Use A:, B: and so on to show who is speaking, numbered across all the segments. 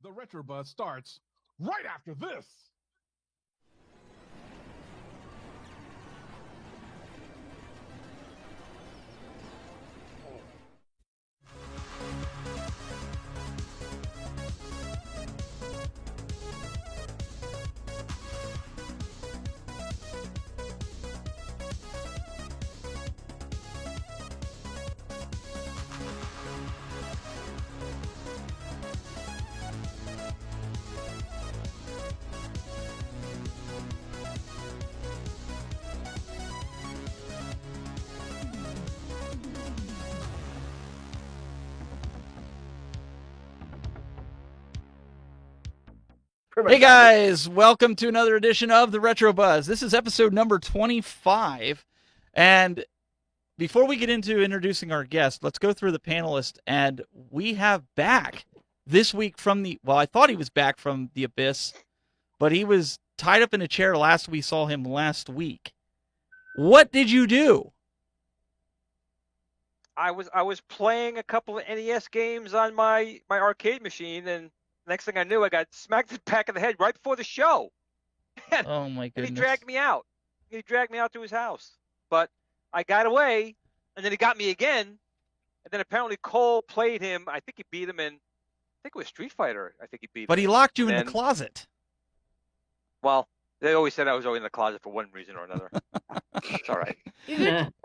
A: The Retro Buzz starts right after this.
B: Hey guys, welcome to another edition of the Retro Buzz. This is episode number 25, and before we get into introducing our guest, let's go through the panelists. And we have back this week from I thought he was back from the Abyss, but he was tied up in a chair last we saw him last week. What did you do?
C: I was playing a couple of NES games on my arcade machine, and next thing I knew, I got smacked in the back of the head right before the show.
B: Oh my goodness!
C: And he dragged me out. He dragged me out to his house, but I got away, and then he got me again. And then apparently Cole played him. I think he beat him in, I think it was Street Fighter. I think he beat him.
B: But he locked you in the closet.
C: Well, they always said I was always in the closet for one reason or another. It's all right.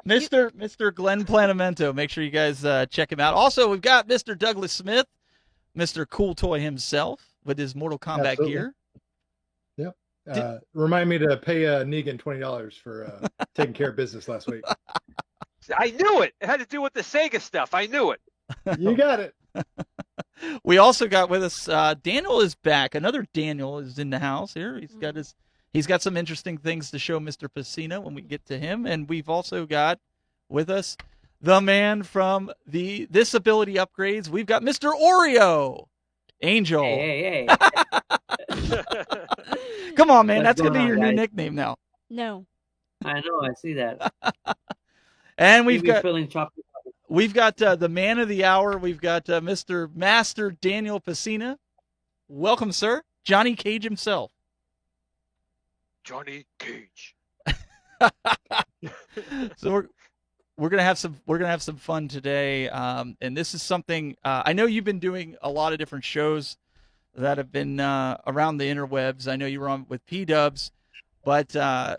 B: Mr. Glenn Planamento. Make sure you guys check him out. Also, we've got Mr. Douglas Smith, Mr. COOLTOY himself, with his Mortal Kombat gear.
D: Yep. Remind me to pay Negan $20 for taking care of business last week.
C: I knew it. It had to do with the Sega stuff. I knew it.
D: You got it.
B: We also got with us Daniel is back. Another Daniel is in the house here. He's got some interesting things to show Mr. Piscina when we get to him. And we've also got with us the man from the Disability Upgrades. We've got Mr. Oreo. Angel.
E: Hey.
B: Come on, man. That's going to be your new nickname now.
F: No.
E: I know. I see that.
B: And we've got
E: the
B: man of the hour. We've got Mr. Master Daniel Pesina. Welcome, sir. Johnny Cage himself.
C: Johnny Cage.
B: So we're gonna have some fun today, and this is something I know you've been doing a lot of different shows that have been around the interwebs. I know you were on with P-Dubs, but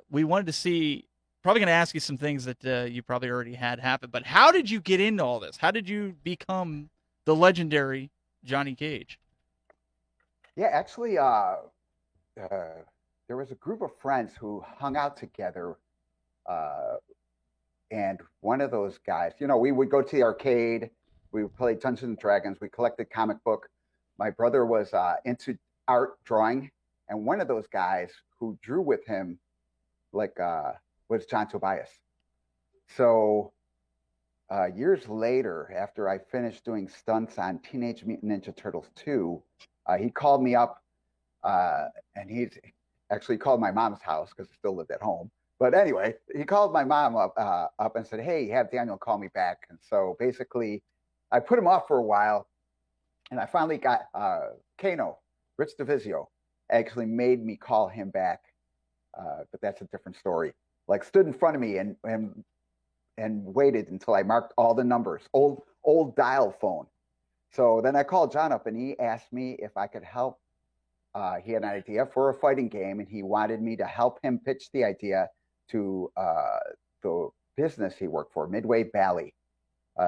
B: we wanted to see. Probably going to ask you some things that you probably already had happen. But how did you get into all this? How did you become the legendary Johnny Cage?
G: Yeah, actually, there was a group of friends who hung out together. And one of those guys, we would go to the arcade. We would play Dungeons and Dragons. We collected comic book. My brother was into art drawing. And one of those guys who drew with him, was John Tobias. So years later, after I finished doing stunts on Teenage Mutant Ninja Turtles 2, he called me up, and he's actually called my mom's house because he still lived at home. But anyway, he called my mom up and said, hey, have Daniel call me back. And so basically, I put him off for a while, and I finally got Kano, Rich DeVizio, actually made me call him back. But that's a different story. Stood in front of me and waited until I marked all the numbers, old dial phone. So then I called John up, and he asked me if I could help. He had an idea for a fighting game, and he wanted me to help him pitch the idea to the business he worked for, Midway Bally.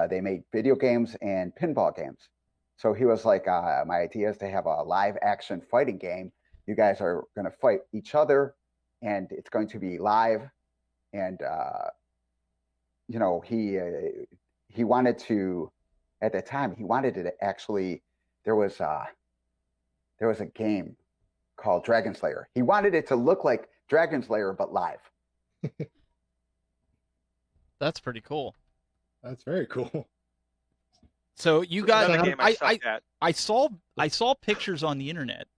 G: They made video games and pinball games. So he was like, my idea is to have a live action fighting game. You guys are going to fight each other, and it's going to be live. And, he wanted to, at the time, he wanted it to actually, there was a game called Dragon Slayer. He wanted it to look like Dragon Slayer, but live.
B: That's pretty cool.
D: That's very cool.
B: So you got, I saw pictures on the internet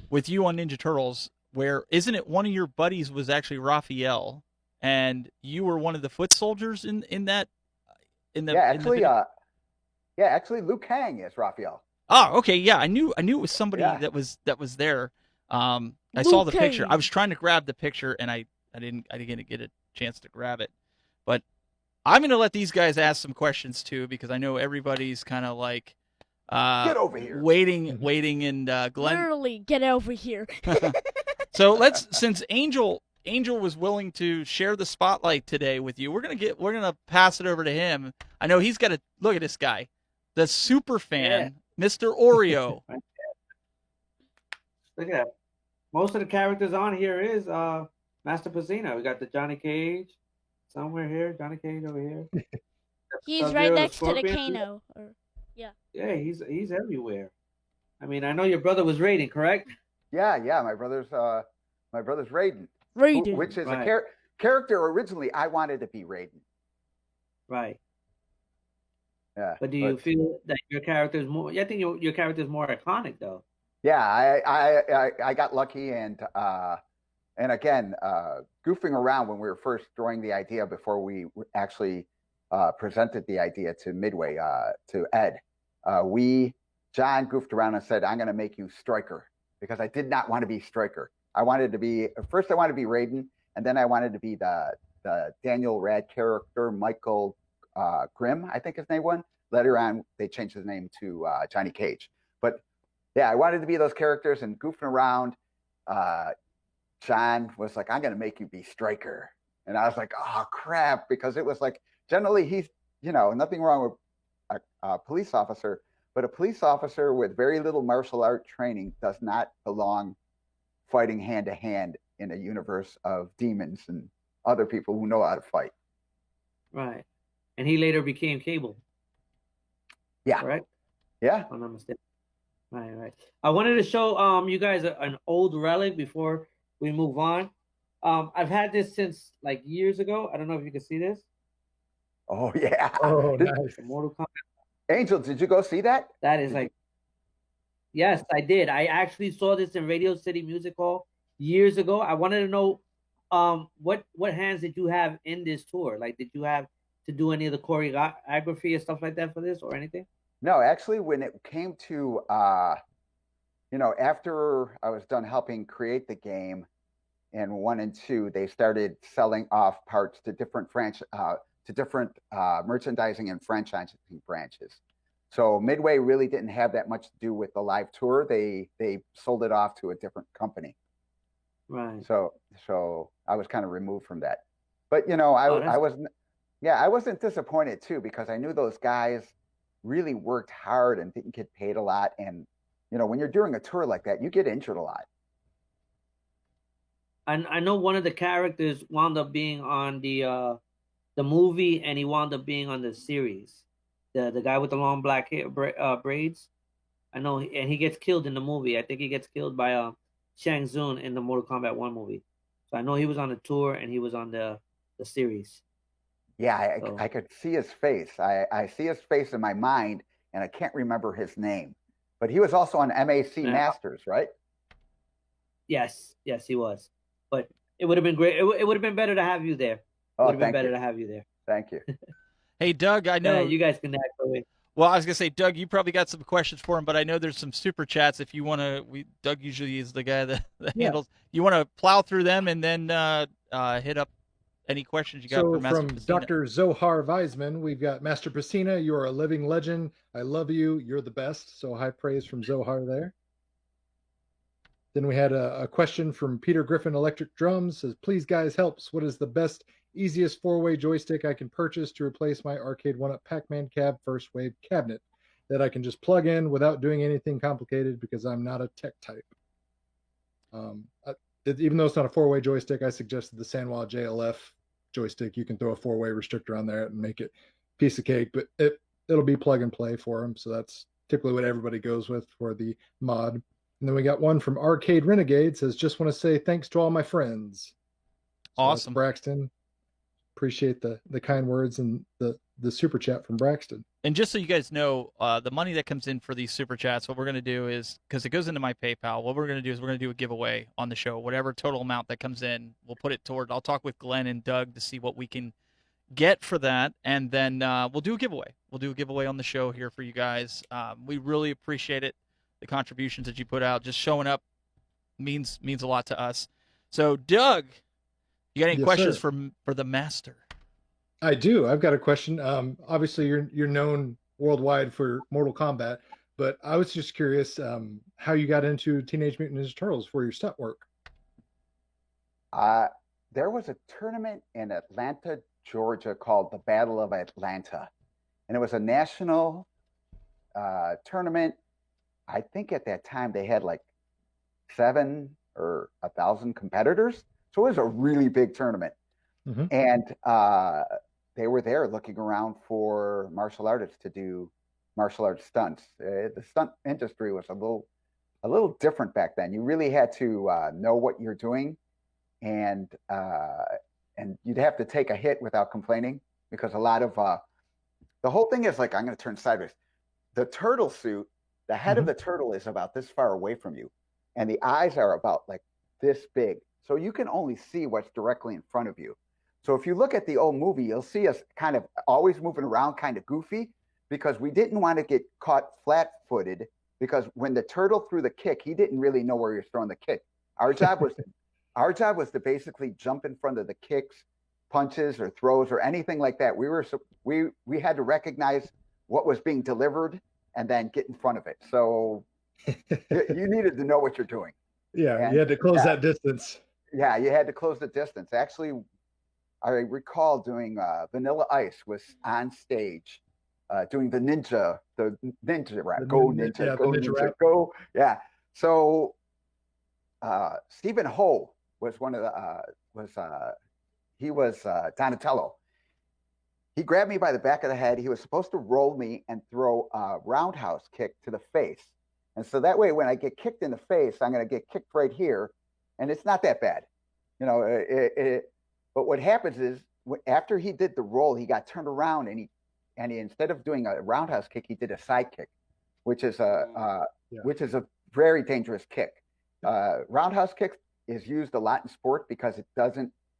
B: with you on Ninja Turtles where, isn't it one of your buddies was actually Raphael, and you were one of the foot soldiers in that?
G: Actually, Liu Kang is Raphael.
B: Oh, okay, yeah, I knew it was somebody
G: Yeah.
B: that was there. I saw the
F: Luke
B: picture. I
F: Cage.
B: was trying to grab the picture, and I didn't get a chance to grab it. But I'm gonna let these guys ask some questions too, because I know everybody's kind of like
G: Get over here.
B: waiting, and Glenn.
F: Literally, get over here.
B: So since Angel was willing to share the spotlight today with you, we're gonna pass it over to him. I know he's got to look at this guy, the super fan, Mr. Oreo.
E: Look at that. Most of the characters on here is Master Piscina. We got the Johnny Cage somewhere here. Johnny Cage over here.
F: He's
E: Sub-Zero,
F: right
E: the
F: next to the
E: Scorpion.
F: Kano.
E: Yeah, he's everywhere. I mean, I know your brother was raiding, correct?
G: Yeah. My brother's Raiden.
F: Raiden.
G: Which is
E: Right.
G: a character originally I wanted to be Raiden.
E: Right.
G: Yeah.
E: But do you feel that your character is more? I think your character is more iconic, though.
G: Yeah, I got lucky, and again, goofing around when we were first throwing the idea before we actually presented the idea to Midway, to Ed. John goofed around and said, "I'm going to make you Stryker," because I did not want to be Stryker. I wanted to be Raiden, and then I wanted to be the Daniel Rad character, Michael Grimm, I think his name was. Later on, they changed his name to Johnny Cage. But yeah, I wanted to be those characters, and goofing around, John was like, "I'm going to make you be Stryker." And I was like, "Oh, crap," because it was like, generally he's, nothing wrong with a police officer, but a police officer with very little martial art training does not belong fighting hand to hand in a universe of demons and other people who know how to fight.
E: Right. And he later became Cable.
G: Yeah.
E: Correct?
G: Yeah.
E: If I'm not mistaken. Right. I wanted to show you guys an old relic before we move on. I've had this since like years ago. I don't know if you can see this.
G: Oh, yeah.
D: Oh, nice.
E: Mortal Kombat.
G: Angel, did you go see that?
E: That is like, yes, I did. I actually saw this in Radio City Music Hall years ago. I wanted to know, what hands did you have in this tour? Like, did you have to do any of the choreography and stuff like that for this or anything?
G: No, actually, when it came to, after I was done helping create the game in 1 and 2, they started selling off parts to different merchandising and franchising branches. So Midway really didn't have that much to do with the live tour. They sold it off to a different company.
E: Right.
G: So I was kind of removed from that. But I wasn't disappointed too, because I knew those guys really worked hard and didn't get paid a lot. And when you're doing a tour like that, you get injured a lot.
E: I know one of the characters wound up being on the movie, and he wound up being on the series. The guy with the long black hair, braids. I know, and he gets killed in the movie. I think he gets killed by Shang Tsung in the Mortal Kombat 1 movie. So I know he was on the tour and he was on the series.
G: Yeah, I could see his face. I see his face in my mind, and I can't remember his name. But he was also on MAC Masters, right?
E: Yes, he was. But it would have been great. It would have been better to have you there.
G: Oh,
E: would have been
G: thank
E: better
G: you.
E: to have you there.
G: Thank you.
B: Hey, Doug, I know
E: you guys can act away.
B: Well, I was gonna say, Doug, you probably got some questions for him, but I know there's some super chats. If you want to, Doug usually is the guy that handles. You want to plow through them and then hit up any questions you got for Master
D: from
B: Pesina.
D: Dr. Zohar Weisman, we've got Master Piscina. You are a living legend. I love you. You're the best. So high praise from Zohar there. Then we had a question from Peter Griffin Electric Drums. Says, please guys, helps. What is the best, easiest 4-way joystick I can purchase to replace my Arcade 1-Up Pac-Man Cab First Wave cabinet that I can just plug in without doing anything complicated, because I'm not a tech type. Even though it's not a 4-way joystick, I suggested the Sanwa JLF joystick. You can throw a 4-way restrictor on there and make it a piece of cake, but it'll be plug and play for them. So that's typically what everybody goes with for the mod. And then we got one from Arcade Renegade. Says, just want to say thanks to all my friends. So
B: awesome,
D: Braxton. Appreciate the kind words and the super chat from Braxton.
B: And just so you guys know, the money that comes in for these super chats, what we're going to do is, because it goes into my PayPal, what we're going to do is we're going to do a giveaway on the show. Whatever total amount that comes in, we'll put it toward. I'll talk with Glenn and Doug to see what we can get for that, and then we'll do a giveaway. We'll do a giveaway on the show here for you guys. We really appreciate it. The contributions that you put out, just showing up means a lot to us. So, Doug, you got any
D: Yes,
B: questions
D: sir.
B: for the master?
D: I do. I've got a question. Obviously, you're known worldwide for Mortal Kombat, but I was just curious how you got into Teenage Mutant Ninja Turtles for your stunt work.
G: There was a tournament in Atlanta, Georgia called the Battle of Atlanta. And it was a national tournament. I think at that time they had like 7 or 1,000 competitors. So it was a really big tournament.
D: Mhm.
G: And they were there looking around for martial artists to do martial arts stunts. The stunt industry was a little different back then. You really had to know what you're doing, and you'd have to take a hit without complaining, because a lot of the whole thing is like, I'm going to turn sideways. The turtle suit, the head of the turtle is about this far away from you, and the eyes are about like this big. So you can only see what's directly in front of you. So if you look at the old movie, you'll see us kind of always moving around kind of goofy, because we didn't want to get caught flat-footed, because when the turtle threw the kick, he didn't really know where he was throwing the kick. Our job was to basically jump in front of the kicks, punches, or throws, or anything like that. We had to recognize what was being delivered and then get in front of it. So you needed to know what you're doing.
D: Yeah,
G: And
D: you had to close that distance.
G: Yeah, you had to close the distance. Actually, I recall doing Vanilla Ice was on stage doing the ninja rap. Go ninja,
D: yeah,
G: go
D: the ninja
G: ninja,
D: rap.
G: go. Yeah. So Stephen Ho was one of the he was Donatello. He grabbed me by the back of the head. He was supposed to roll me and throw a roundhouse kick to the face. And so that way, when I get kicked in the face, I'm going to get kicked right here, and it's not that bad, you know. But what happens is, after he did the roll, he got turned around, and he instead of doing a roundhouse kick, he did a side kick, which is a very dangerous kick. Roundhouse kick is used a lot in sport because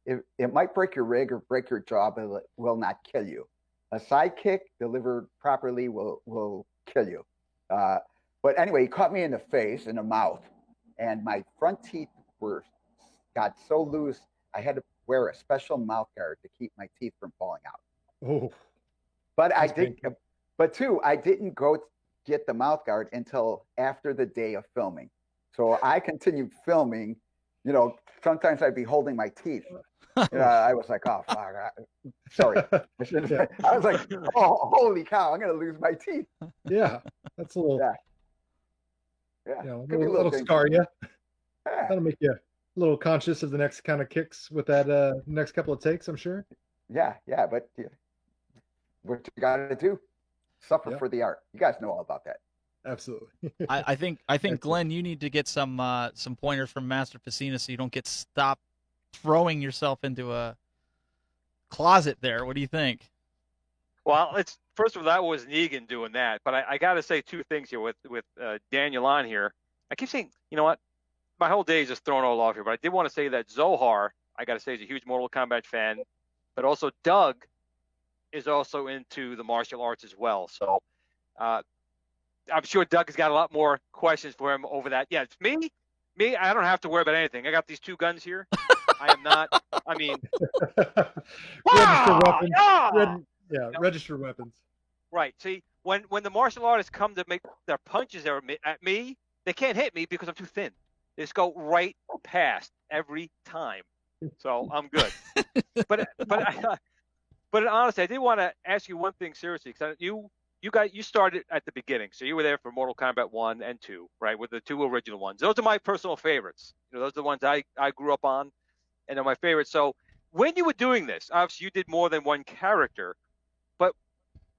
G: it might break your rig or break your jaw, but it will not kill you. A side kick delivered properly will kill you. But anyway, he caught me in the face and the mouth, and my front teeth got so loose, I had to wear a special mouth guard to keep my teeth from falling out.
D: Oh,
G: but I
D: that's
G: did.
D: painful.
G: But two, I didn't go get the mouth guard until after the day of filming. So I continued filming. You know, sometimes I'd be holding my teeth. I was like, oh, fuck. Sorry.
D: Yeah.
G: I was like, oh, holy cow, I'm going to lose my teeth.
D: Yeah, that's a little,
G: Yeah.
D: you know,
G: Could be a
D: little
G: dangerous.
D: scar you.
G: Yeah.
D: That'll make you a little conscious of the next kind of kicks with that next couple of takes, I'm sure.
G: Yeah. But what you got to do, suffer for the art. You guys know all about that.
D: Absolutely.
B: I think Glenn, you need to get some pointers from Master Piscina so you don't get stopped throwing yourself into a closet there. What do you think?
C: Well, it's first of all, that was Negan doing that, but I got to say 2 things here with Daniel on here. I keep saying, you know what, my whole day is just thrown all off here, but I did want to say that Zohar, I got to say, is a huge Mortal Kombat fan, but also Doug is also into the martial arts as well. So I'm sure Doug has got a lot more questions for him over that. Yeah, it's me. I don't have to worry about anything. I got these 2 guns here. I am not. I mean,
D: register weapons.
C: Yeah.
D: Register weapons.
C: Right. See, when the martial artists come to make their punches at me, they can't hit me because I'm too thin. They just go right past every time. So I'm good. but honestly, I did want to ask you one thing seriously, because you started at the beginning, so you were there for Mortal Kombat 1 and 2, right, with the 2 original ones. Those are my personal favorites. You know, those are the ones I grew up on, and they're my favorites. So when you were doing this, obviously you did more than one character, but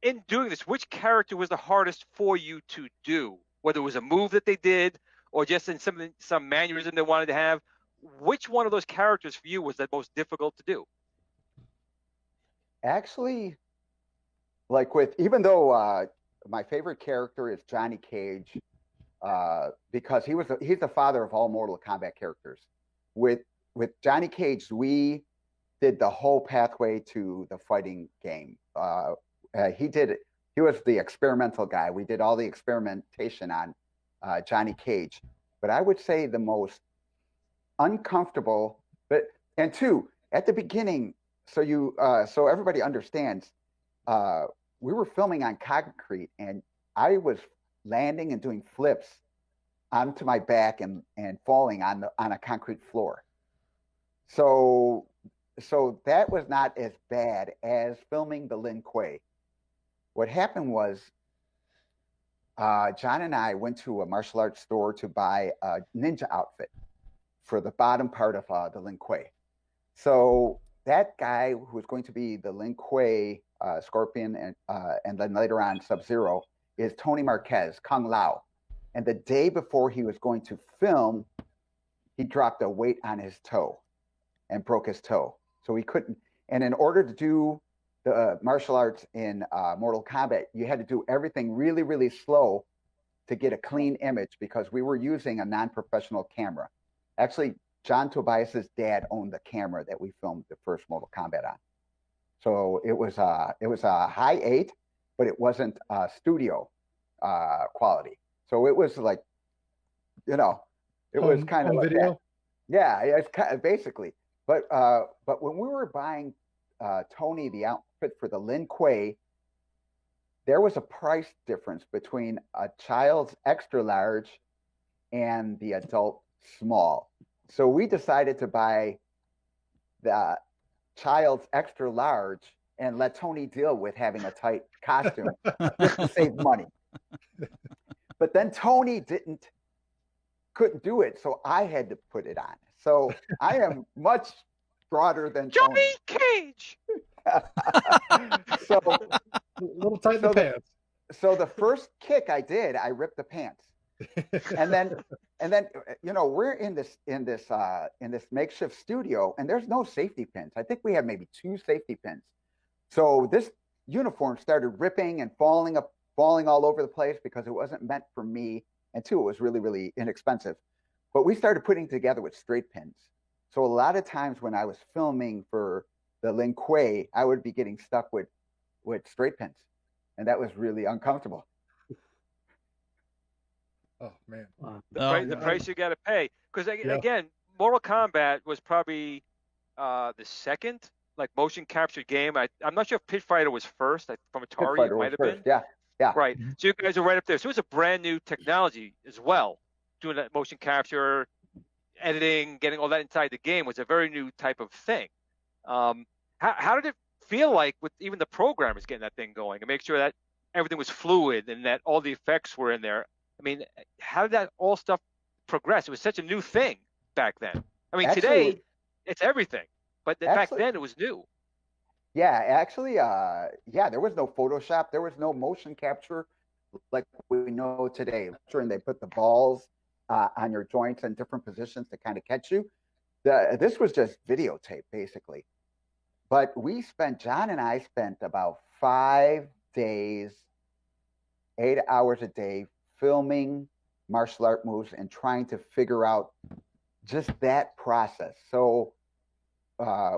C: in doing this, which character was the hardest for you to do? Whether it was a move that they did or just in some mannerism they wanted to have, which one of those characters for you was the most difficult to do?
G: Actually, even though my favorite character is Johnny Cage, because he's the father of all Mortal Kombat characters. With Johnny Cage, we did the whole pathway to the fighting game. He was the experimental guy. We did all the experimentation on Johnny Cage. But I would say the most uncomfortable, and two, at the beginning, so everybody understands, we were filming on concrete, and I was landing and doing flips onto my back and falling on a concrete floor. So that was not as bad as filming the Lin Kuei. What happened was, John and I went to a martial arts store to buy a ninja outfit for the bottom part of the Lin Kuei. So that guy who was going to be the Lin Kuei Scorpion and then later on Sub-Zero is Tony Marquez, Kung Lao. And the day before he was going to film, he dropped a weight on his toe and broke his toe. So he couldn't. And in order to do the martial arts in Mortal Kombat, you had to do everything really, really slow to get a clean image because we were using a non-professional camera. Actually, John Tobias's dad owned the camera that we filmed the first Mortal Kombat on. So it was a high 8, but it wasn't studio quality. So it was like, it was kind of like
D: video.
G: that. Yeah, it's kind of basically. But when we were buying Tony the outfit for the Lin Kuei, there was a price difference between a child's extra large and the adult small. So we decided to buy the child's extra large and let Tony deal with having a tight costume just to save money. But then Tony couldn't do it, so I had to put it on. So I am much broader than
C: Johnny
G: Tony.
C: Cage.
G: So
D: A little tight in the pants.
G: So the first kick I did, I ripped the pants. and then we're in this makeshift studio, and there's no safety pins. I think we have maybe 2 safety pins. So this uniform started ripping and falling all over the place because it wasn't meant for me, and 2, it was really, really inexpensive. But we started putting together with straight pins. So a lot of times when I was filming for the Lin Kuei, I would be getting stuck with straight pins, and that was really uncomfortable.
D: Oh man,
C: The price you got to pay, because again, Mortal Kombat was probably the second motion capture game. I'm not sure if Pit Fighter was first. From Atari, it might have been.
G: Yeah.
C: Right. So you guys are right up there. So it was a brand new technology as well. Doing that motion capture, editing, getting all that inside the game was a very new type of thing. How did it feel like with even the programmers getting that thing going and make sure that everything was fluid and that all the effects were in there? I mean, how did that all stuff progress? It was such a new thing back then. I mean, today it's everything, but back then it was new.
G: Yeah, actually, there was no Photoshop. There was no motion capture like we know today. And they put the balls on your joints in different positions to kind of catch you. This was just videotape, basically. But John and I spent about 5 days, 8 hours a day filming martial art moves and trying to figure out just that process. So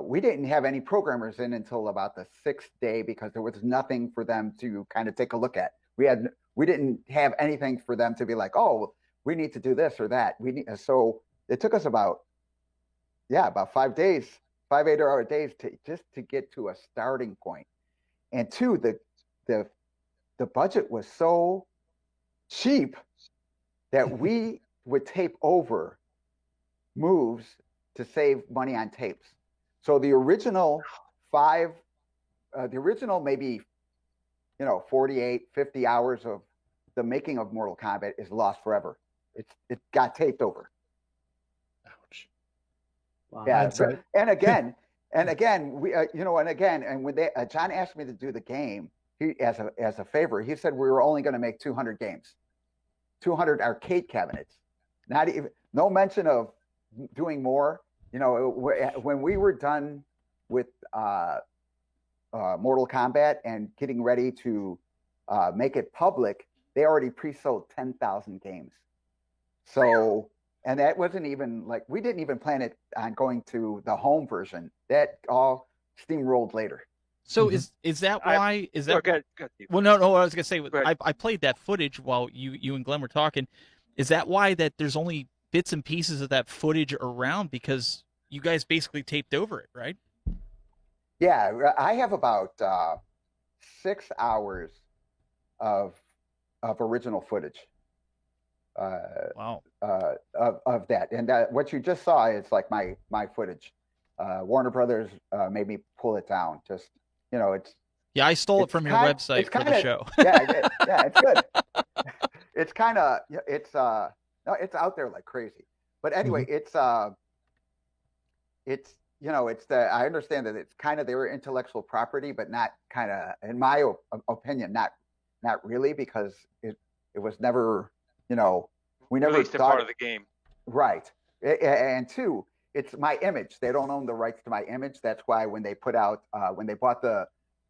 G: we didn't have any programmers in until about the 6th day because there was nothing for them to kind of take a look at. We didn't have anything for them to be like, oh, we need to do this or that. So it took us about 5 days, 5 8-hour days to get to a starting point. And 2, the budget was so cheap that we would tape over moves to save money on tapes. So the original maybe 48, 50 hours of the making of Mortal Kombat is lost forever. It got taped over.
D: Ouch.
E: Wow.
G: Yeah,
D: That's right.
G: and again, when John asked me to do the game, he as a favor, he said we were only going to make 200 games, 200 arcade cabinets. No mention of doing more. When we were done with Mortal Kombat and getting ready to make it public, they already pre-sold 10,000 games. So And that wasn't even like, we didn't even plan it on going to the home version. That all steamrolled later.
B: So is that why? Is that
C: Go ahead, Steve.
B: well? No. I was gonna say
C: Go ahead.
B: I played that footage while you and Glenn were talking. Is that why that there's only bits and pieces of that footage around because you guys basically taped over it, right?
G: Yeah, I have about 6 hours of original footage.
B: Wow.
G: Of that, and what you just saw is like my footage. Warner Brothers made me pull it down. Just it's
B: Yeah, I stole it from your website for the show.
G: yeah, it's good. It's kind of it's out there like crazy. But anyway, it's I understand that it's kind of their intellectual property, but not kind of, in my opinion, not really, because it was never, we never
C: released
G: thought
C: part of the game.
G: Right. And two, it's my image. They don't own the rights to my image. That's why when they put out, when they bought the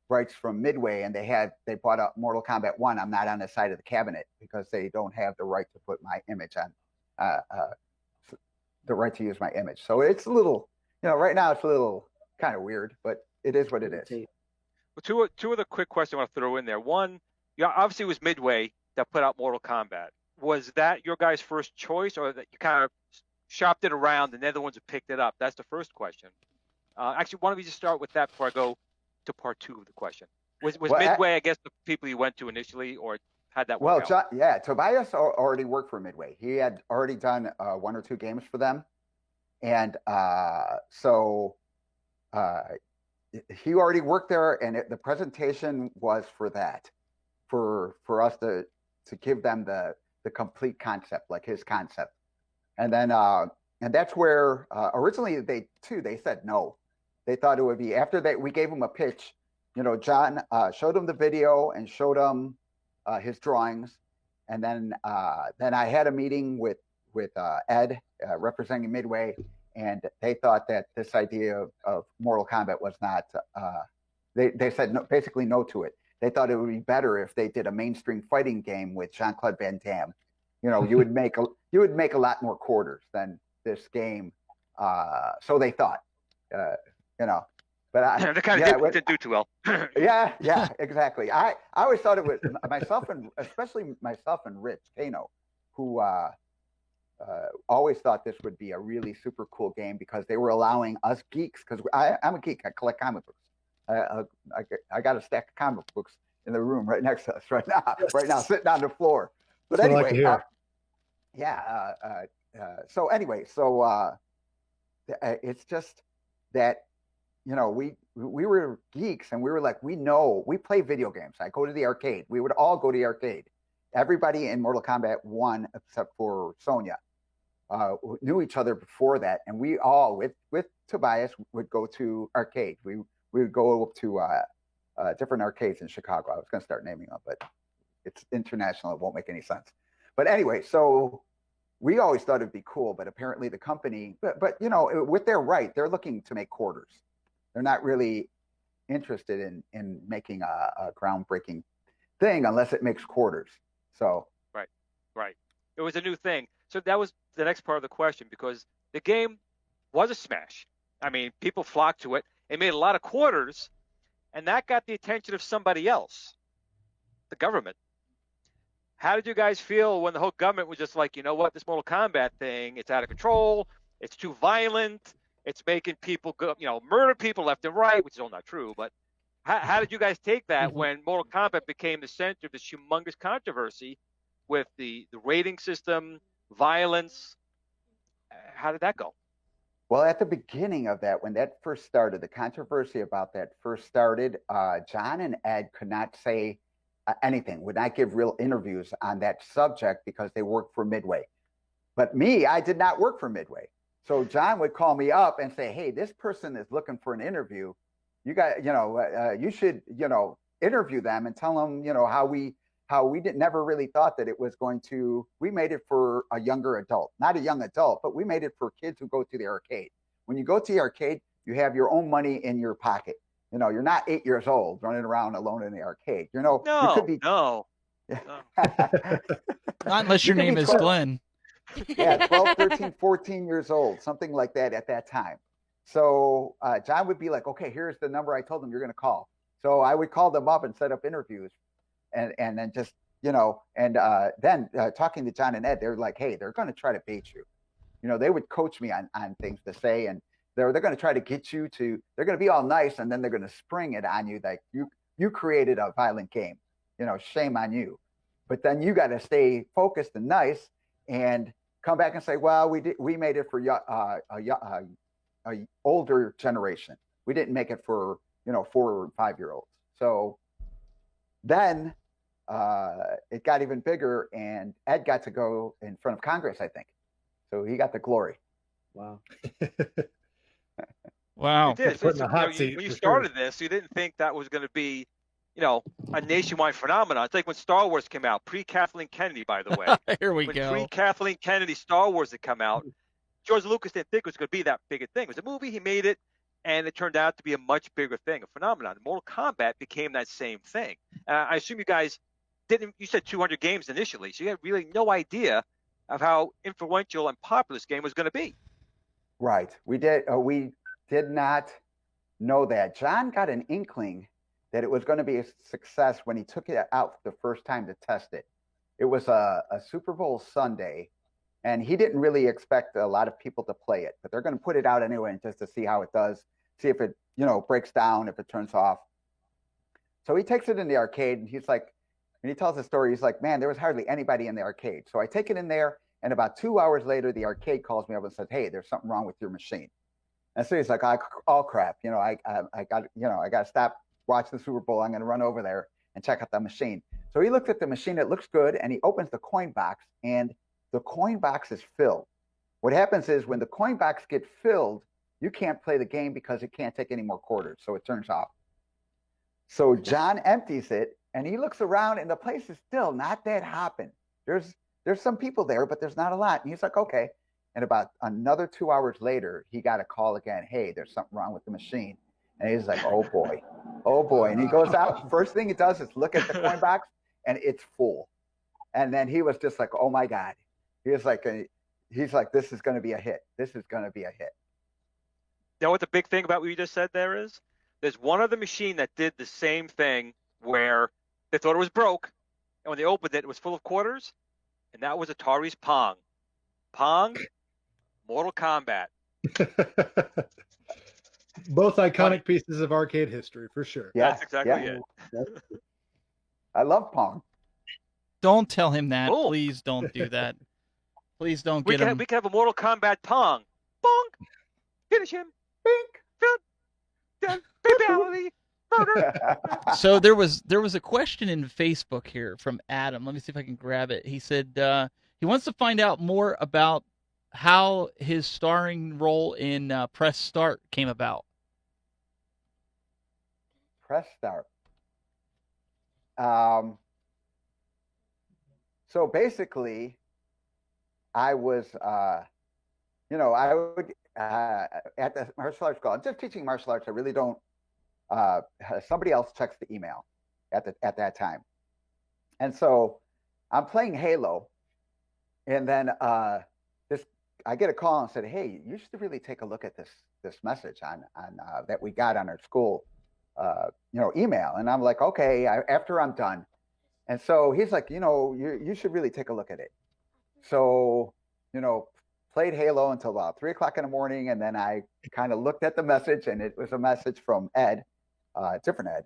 G: rights from Midway and they bought out Mortal Kombat 1, I'm not on the side of the cabinet because they don't have the right to put my image on, the right to use my image. So it's a little, right now it's a little kind of weird, but it is what it is.
C: Well, two other quick questions I want to throw in there. One, obviously it was Midway that put out Mortal Kombat. Was that your guys' first choice, or that you kind of shopped it around and they're the ones who picked it up? That's the first question. Actually, why don't we just start with that before I go to part two of the question? Was Midway, I guess, the people you went to initially, or had that work out?
G: Yeah, Tobias already worked for Midway. He had already done 1 or 2 games for them. And so he already worked there, and the presentation was for that, for us to give them the complete concept, like his concept. And then and that's where originally they said no. They thought it would be after we gave them a pitch. John showed them the video and showed them his drawings, and then I had a meeting with Ed representing Midway, and they thought that this idea of Mortal Kombat was not. They said no, basically no to it. They thought it would be better if they did a mainstream fighting game with Jean-Claude Van Damme. You would make a lot more quarters than this game. So they thought, But
C: they kind of didn't do too well.
G: yeah, exactly. I always thought it was myself, and especially myself and Rich Kano, who always thought this would be a really super cool game because they were allowing us geeks, because I'm a geek. I collect comic books. I got a stack of comic books in the room right next to us right now, sitting on the floor. But
D: That's
G: anyway,
D: what I like to hear.
G: it's just that we were geeks, and we were like, we play video games. I go to the arcade. We would all go to the arcade. Everybody in Mortal Kombat 1, except for Sonya, knew each other before that, and we all, with Tobias, would go to arcade. We would go up to different arcades in Chicago. I was going to start naming them, but it's international. It won't make any sense. But anyway, so we always thought it'd be cool, but apparently the company, but with their right, they're looking to make quarters. They're not really interested in making a groundbreaking thing unless it makes quarters. So
C: right. It was a new thing. So that was the next part of the question, because the game was a smash. I mean, people flocked to it. It made a lot of quarters, and that got the attention of somebody else, the government. How did you guys feel when the whole government was just like, this Mortal Kombat thing, it's out of control, it's too violent, it's making people go, murder people left and right, which is all not true. But how did you guys take that when Mortal Kombat became the center of this humongous controversy with the rating system, violence? How did that go?
G: Well, at the beginning of that, when that first started, the controversy about that first started, John and Ed could not say anything, would not give real interviews on that subject because they worked for Midway. But me, I did not work for Midway. So John would call me up and say, hey, this person is looking for an interview. You got, you should, interview them and tell them, how we never really thought that it was going to, we made it for a younger adult, not a young adult, but we made it for kids who go to the arcade. When you go to the arcade, you have your own money in your pocket. You're not 8 years old running around alone in the arcade.
C: No.
G: Not
B: Not unless your name is Glenn.
G: Yeah, 12, 13, 14 years old, something like that at that time. So John would be like, okay, here's the number I told them you're going to call. So I would call them up and set up interviews and then just, and then talking to John and Ed, they're like, hey, they're going to try to bait you. They would coach me on things to say, and they're going to try to get you to, they're going to be all nice, and then they're going to spring it on you like you created a violent game, shame on you. But then you got to stay focused and nice and come back and say, well, we made it for a older generation. We didn't make it for 4 or 5 year olds. So then it got even bigger, and Ed got to go in front of Congress, I think. So he got the glory.
E: Wow.
B: Wow.
C: It did.
D: Put in the hot seat
C: When you
D: for
C: started this, you didn't think that was going to be, a nationwide phenomenon. It's like when Star Wars came out, pre-Kathleen Kennedy, by the way.
B: Here we
C: When
B: go.
C: pre-Kathleen Kennedy Star Wars had come out, George Lucas didn't think it was going to be that big a thing. It was a movie, he made it, and it turned out to be a much bigger thing, a phenomenon. Mortal Kombat became that same thing. I assume you guys you said 200 games initially, so you had really no idea of how influential and popular this game was going to be.
G: Right. We did not know that. John got an inkling that it was going to be a success when he took it out the first time to test it. It was a Super Bowl Sunday, and he didn't really expect a lot of people to play it, but they're going to put it out anyway just to see how it does, see if it, breaks down, if it turns off. So he takes it in the arcade, and he's like, and he tells the story, he's like, man, there was hardly anybody in the arcade. So I take it in there, and about 2 hours later, the arcade calls me up and says, hey, there's something wrong with your machine. And so he's like, oh crap, I got to stop watching the Super Bowl. I'm going to run over there and check out the machine. So he looks at the machine, it looks good, and he opens the coin box, and the coin box is filled. What happens is when the coin box gets filled, you can't play the game because it can't take any more quarters, so it turns off. So John empties it, and he looks around, and the place is still not that hopping. There's some people there, but there's not a lot. And he's like, okay. And about another 2 hours later, he got a call again. Hey, there's something wrong with the machine. And he's like, oh boy. And he goes out. First thing he does is look at the coin box, and it's full. And then he was just like, oh my God. He's like, this is going to be a hit. This is going to be a hit.
C: You know what the big thing about what you just said there is? There's one other machine that did the same thing where they thought it was broke, and when they opened it, it was full of quarters, and that was Atari's Pong. Pong, Mortal Kombat.
D: Both iconic pieces of arcade history, for sure.
G: Yeah,
C: That's exactly it.
G: I love Pong.
B: Don't tell him that.
C: Cool.
B: Please don't do that. Please don't
C: We
B: get
C: can
B: him.
C: have a Mortal Kombat Pong. Bonk. Finish him. Bink. Done. Fatality. Murder.
B: So there was a question in Facebook here from Adam. Let me see if I can grab it. He said he wants to find out more about how his starring role in Press Start came about.
G: Press Start. So basically, I was, I would at the martial arts school. I'm just teaching martial arts. I really don't. Somebody else checks the email at that time, and so I'm playing Halo, and then I get a call and said, "Hey, you should really take a look at this message on that we got on our school, email." And I'm like, "Okay." After I'm done, and so he's like, "You should really take a look at it." So, played Halo until about 3:00 in the morning, and then I kind of looked at the message, and it was a message from Ed, different Ed,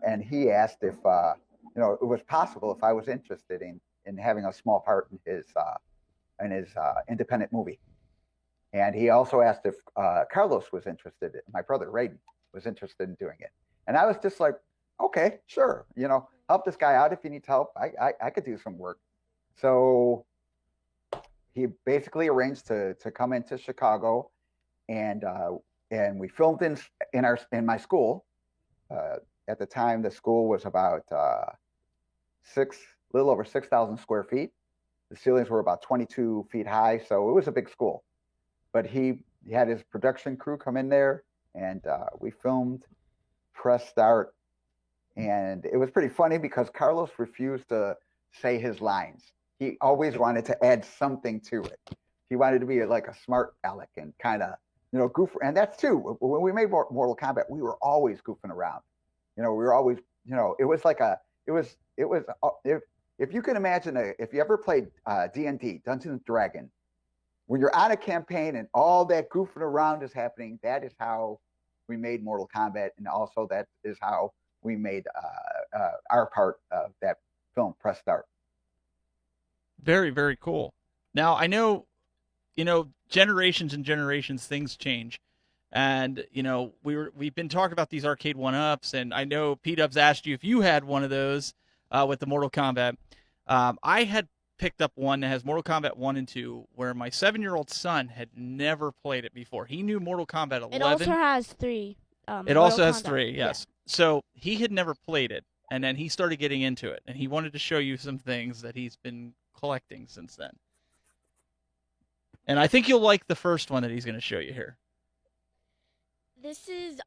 G: and he asked if it was possible if I was interested in having a small part in his independent movie. And he also asked if Carlos was interested, my brother Raiden was interested in doing it. And I was just like, okay, sure, help this guy out if he needs help. I could do some work. So he basically arranged to come into Chicago, and we filmed in my school. At the time, the school was about little over 6,000 square feet. The ceilings were about 22 feet high, so it was a big school. But he had his production crew come in there, and we filmed Press Start. And it was pretty funny because Carlos refused to say his lines. he always wanted to add something to it. He wanted to be like a smart aleck and kind of, goof. And that's too. When we made Mortal Kombat, we were always goofing around. We were always, it was like if you can imagine, if you ever played D&D, Dungeons and Dragons, when you're on a campaign and all that goofing around is happening, that is how we made Mortal Kombat, and also that is how we made our part of that film, Press Start.
B: Very, very cool. Now, I know, generations and generations, things change. And, we've been talking about these arcade one-ups, and I know P-Dubs asked you if you had one of those with the Mortal Kombat. I had picked up one that has Mortal Kombat 1 and 2, where my 7-year-old son had never played it before. He knew Mortal Kombat 11.
F: It also has 3.
B: It also has 3, yes. Yeah. So he had never played it, and then he started getting into it, and he wanted to show you some things that he's been collecting since then. And I think you'll like the first one that he's going to show you here.
F: This is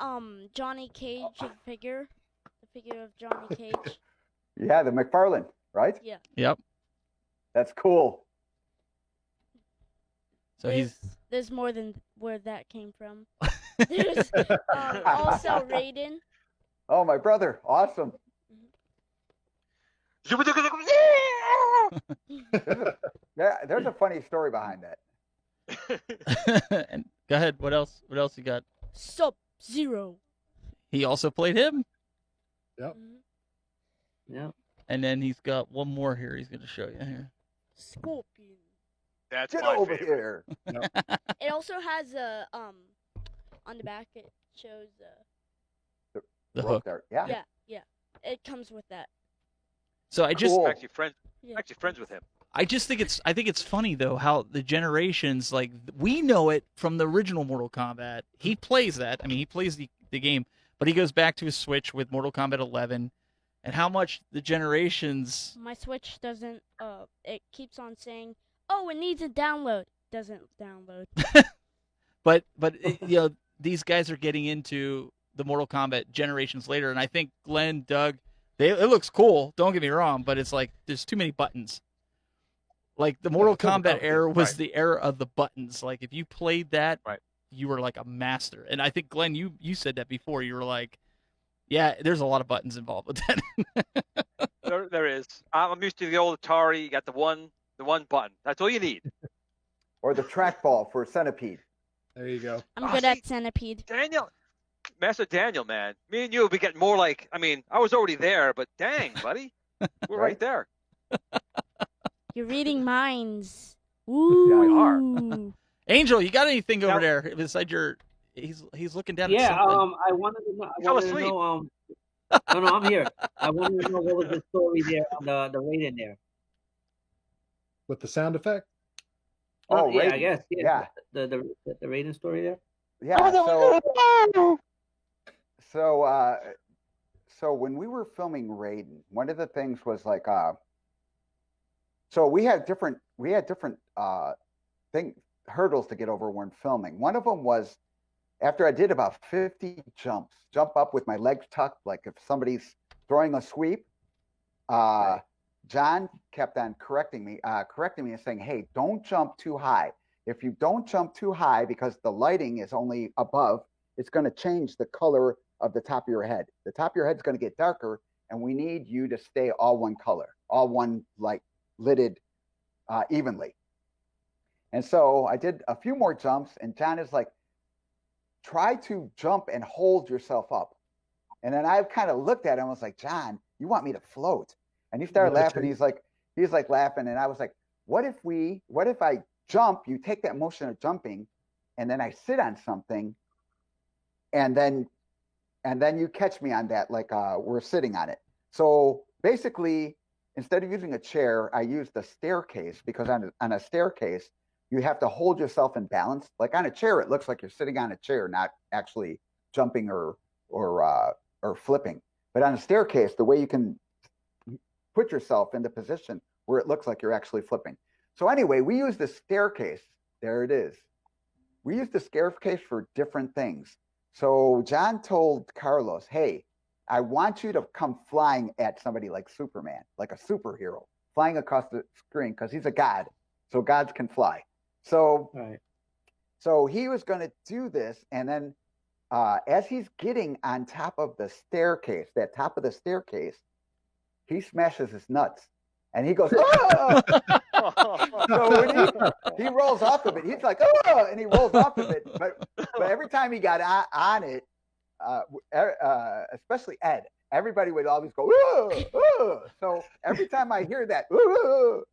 F: Johnny Cage figure. The figure of Johnny Cage.
G: Yeah, the McFarlane, right?
F: Yeah.
B: Yep.
G: That's cool.
B: So
F: there's more than where that came from. There's also Raiden.
G: Oh, my brother. Awesome. There's a funny story behind that.
B: And go ahead. What else? What else you got?
F: Sub-Zero.
B: He also played him.
D: Yep.
E: Yeah.
B: And then he's got one more here. He's going to show you here.
F: Scorpion.
C: That's
G: Get
C: my
G: over
C: favorite.
G: here.
F: It also has a on the back. It shows
B: The
G: Rope
B: hook.
G: there. Yeah.
F: yeah. It comes with that.
B: So I just
G: Cool.
C: Actually friends with him.
B: I think it's funny though how the generations, like, we know it from the original Mortal Kombat. He plays that. I mean, he plays the game, but he goes back to his Switch with Mortal Kombat 11, and how much the generations.
F: My Switch doesn't. It keeps on saying, "Oh, it needs a download." Doesn't download.
B: But these guys are getting into the Mortal Kombat generations later, and I think Glenn, Doug, it looks cool. Don't get me wrong, but it's like there's too many buttons. Like the Mortal Kombat era was the era of the buttons. Like if you played that, you were like a master. And I think Glenn, you said that before. You were like, yeah, there's a lot of buttons involved with that.
C: There is. I'm used to the old Atari. You got the one button. That's all you need.
G: Or the trackball for Centipede.
D: There you go.
F: I'm good at Centipede.
C: Master Daniel, man. Me and you will be getting more like. I mean, I was already there, but dang, buddy, we're right there.
F: You're reading minds. Ooh.
C: Yeah, we
F: are.
B: Angel, you got anything over there beside your? He's looking down.
E: Yeah.
B: At something.
E: I wanted to know. No, I'm here. I wanted to know what was the story there on the Raiden there.
D: With the sound effect?
G: Oh,
E: yeah,
G: Raiden.
E: I guess.
G: Yeah.
E: The Raiden story there.
G: Yeah. So when we were filming Raiden, one of the things was like, so we had different hurdles to get over when filming. One of them was after I did about 50 jump up with my legs tucked, like if somebody's throwing a sweep. John kept on correcting me and saying, "Hey, don't jump too high. If you don't jump too high, because the lighting is only above, it's going to change the color of the top of your head. The top of your head is going to get darker, and we need you to stay all one color, all one like lidded evenly." And so I did a few more jumps, and John is like, "Try to jump and hold yourself up." And then I kind of looked at him and was like, "John, you want me to float?" And he started laughing. He's like laughing. And I was like, what if I jump, you take that motion of jumping, and then I sit on something, and then you catch me on that, like we're sitting on it. So basically, instead of using a chair, I used a staircase, because on a staircase, you have to hold yourself in balance. Like on a chair, it looks like you're sitting on a chair, not actually jumping or flipping. But on a staircase, the way you can put yourself in the position where it looks like you're actually flipping. So anyway, we use the staircase. There it is. We use the staircase for different things. So John told Carlos, "Hey, I want you to come flying at somebody like Superman, like a superhero." flying across the screen because he's a god, so gods can fly. So,
E: Right.
G: so he was going to do this, and then as he's getting on top of the staircase, that top of the staircase, he smashes his nuts, and he goes, "Ah!" So when he rolls off of it, he's like, "Oh!" and he rolls off of it. But every time he got on it, especially Ed, everybody would always go, "Oh, oh." So every time I hear that, "Oh,"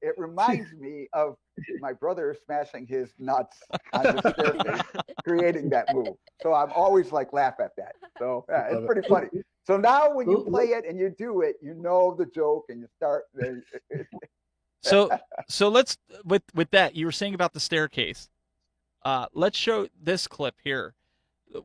G: it reminds me of my brother smashing his nuts on the staircase, creating that move. So I'm always like laugh at that. So yeah, it's pretty funny. So now when you play it and you do it, you know the joke and you start.
B: So let's with that you were saying about the staircase. Let's show this clip here,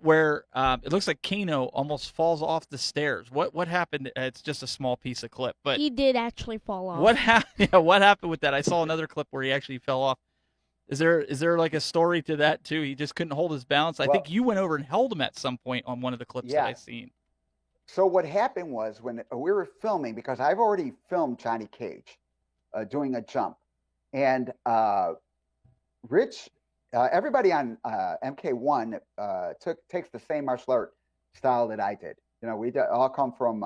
B: where it looks like Kano almost falls off the stairs. What happened? It's just a small piece of clip, but
F: He did actually fall off.
B: what happened? Yeah, what happened with that? I saw another clip where he actually fell off. Is there like a story to that too? He just couldn't hold his balance. I think you went over and held him at some point on one of the clips that I seen.
G: So what happened was when we were filming, because I've already filmed Johnny Cage doing a jump, and Rich, everybody on MK1 takes the same martial art style that I did. You know, we all come from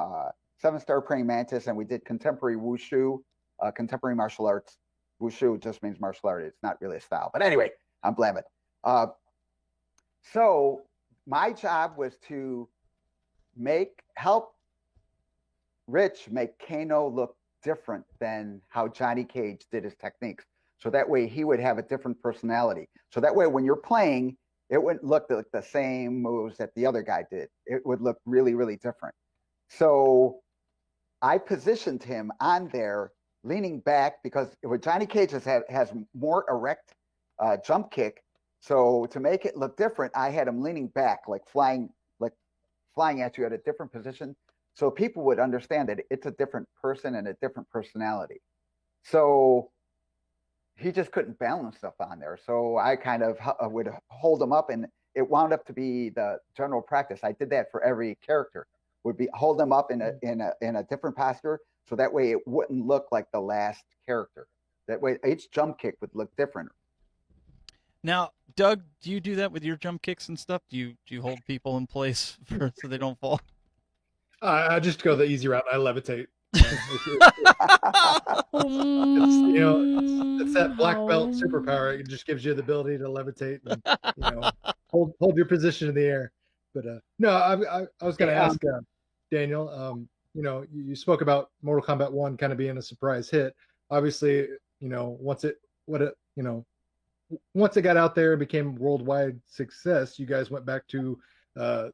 G: 7-Star Praying Mantis, and we did contemporary wushu, contemporary martial arts. Wushu just means martial art. It's not really a style. But anyway, I'm blaming. So my job was to help Rich make Kano look different than how Johnny Cage did his techniques. So that way he would have a different personality. So that way when you're playing, it wouldn't look like the same moves that the other guy did. It would look really, really different. So I positioned him on there, leaning back, because Johnny Cage has more erect jump kick. So to make it look different, I had him leaning back, like flying at you at a different position, so people would understand that it's a different person and a different personality. So he just couldn't balance stuff on there. So I kind of would hold him up, and it wound up to be the general practice. I did that for every character. Would be hold them up in a different posture, so that way it wouldn't look like the last character. That way each jump kick would look different.
B: Now, Doug, do you do that with your jump kicks and stuff? Do you hold people in place so they don't fall?
D: I just go the easy route. I levitate.
F: It's,
D: It's that black belt superpower. It just gives you the ability to levitate and hold your position in the air. But no, I was going to ask Daniel. You spoke about Mortal Kombat 1 kind of being a surprise hit. Obviously, once it got out there and became worldwide success, you guys went back to the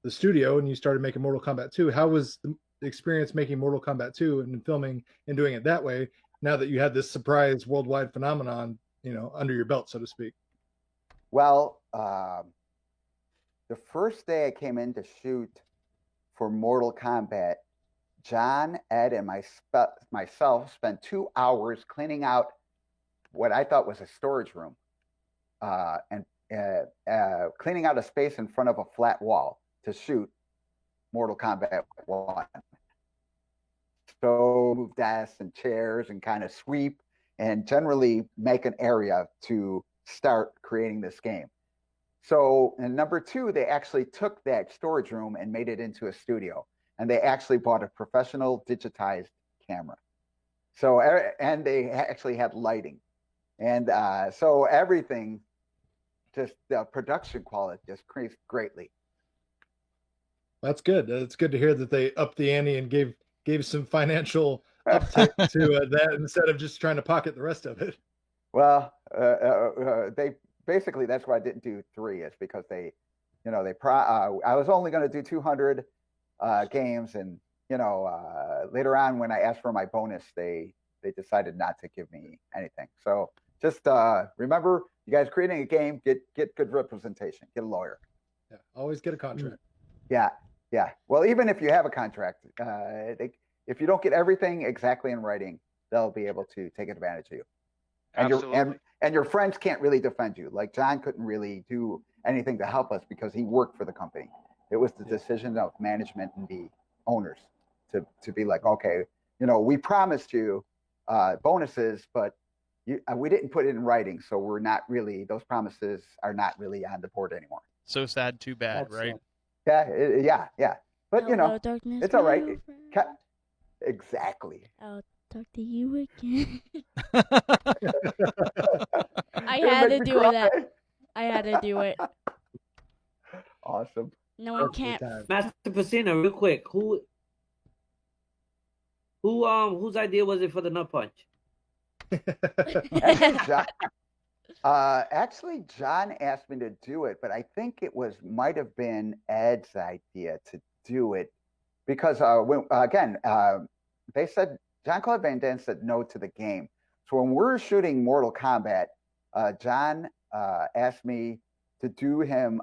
D: studio and you started making Mortal Kombat 2. How was the experience making Mortal Kombat 2 and filming and doing it that way, now that you had this surprise worldwide phenomenon, under your belt, so to speak?
G: Well, the first day I came in to shoot for Mortal Kombat, John, Ed, and myself spent 2 hours cleaning out what I thought was a storage room, and cleaning out a space in front of a flat wall to shoot Mortal Kombat 1. So move desks and chairs and kind of sweep and generally make an area to start creating this game. So in number 2, they actually took that storage room and made it into a studio, and they actually bought a professional digitized camera. So, and they actually had lighting. And so everything, just the production quality just increased greatly.
D: That's good. It's good to hear that they upped the ante and gave some financial uptick to that instead of just trying to pocket the rest of it.
G: Well, they basically, that's why I didn't do 3, is because I was only going to do 200 games, and later on when I asked for my bonus, they decided not to give me anything. So just remember, you guys creating a game, get good representation, get a lawyer.
D: Yeah, always get a contract.
G: Yeah. Well, even if you have a contract, if you don't get everything exactly in writing, they'll be able to take advantage of you. And your friends can't really defend you. Like John couldn't really do anything to help us because he worked for the company. It was the decision of management and the owners to be like, okay, we promised you bonuses, but we didn't put it in writing, so we're not really, those promises are not really on the board anymore.
B: So sad, too bad,
E: That's
B: right?
G: Yeah. But
F: Hello, darkness,
G: it's all right.
F: my old friend.
G: Exactly.
F: I'll talk to you again. I
G: It'll
F: had
G: make
F: to
G: me
F: do
G: cry.
F: that. I had to do it.
G: Awesome.
F: No one can't.
E: Master Piscina, real quick, whose idea was it for the nut punch?
G: Actually, John asked me to do it, but I think it might have been Ed's idea to do it because they said Jean-Claude Van Damme said no to the game. So when we're shooting Mortal Kombat, John asked me to do him.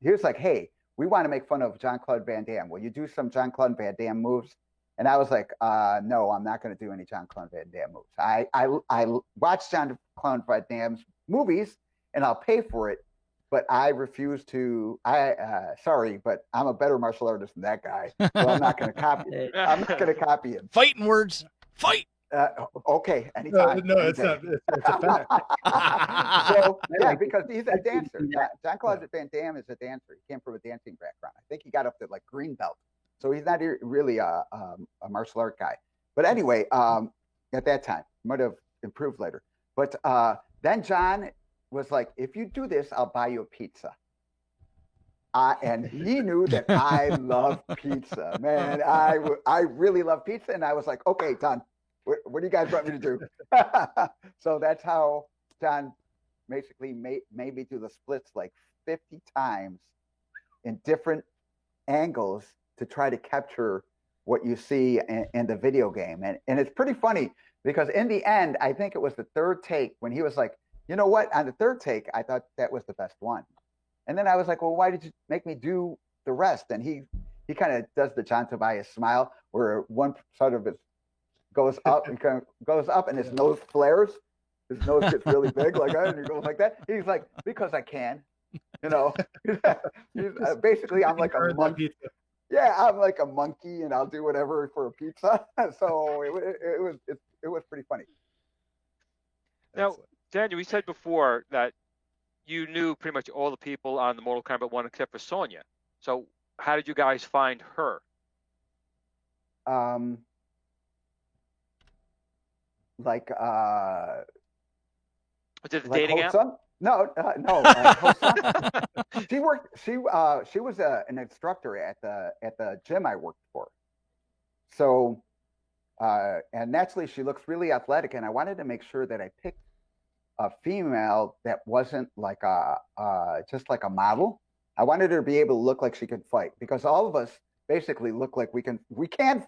G: He was like, "Hey, we want to make fun of Jean-Claude Van Damme. Will you do some Jean-Claude Van Damme moves?" And I was like, "No, I'm not going to do any Jean-Claude Van Damme moves. I watch Jean-Claude Van Damme's movies, and I'll pay for it, but I refuse to. Sorry, but I'm a better martial artist than that guy, so I'm not going to copy it. I'm not going to copy him.
B: Fighting words. Fight.
G: Okay, anytime.
D: No, it's not. It's a fact.
G: So yeah, because he's a dancer. Jean-Claude Van Damme is a dancer. He came from a dancing background. I think he got up to like green belt, so he's not really a martial art guy. But anyway, at that time, might have improved later. But then John was like, "If you do this, I'll buy you a pizza." And he knew that I love pizza, man. I really love pizza, and I was like, "Okay, done. What do you guys want me to do?" So that's how John basically made me do the splits like 50 times in different angles to try to capture what you see in the video game. And it's pretty funny because in the end, I think it was the third take when he was like, "You know what? On the third take, I thought that was the best one." And then I was like, "Well, why did you make me do the rest?" And he kind of does the John Tobias smile where one side of it goes up and kind of goes up and his nose flares. His nose gets really big like that, and he goes like that. He's like, "Because I can." Basically, I'm like a monkey. Yeah, I'm like a monkey, and I'll do whatever for a pizza. So it was pretty funny.
C: Now, Daniel, we said before that you knew pretty much all the people on the Mortal Kombat 1 except for Sonya. So how did you guys find her?
G: Like
C: Was it the
G: like
C: dating app?
G: Hosa? No. She worked. She was an instructor at the gym I worked for. So, and naturally, she looks really athletic, and I wanted to make sure that I picked a female that wasn't like just like a model. I wanted her to be able to look like she could fight because all of us basically look like we can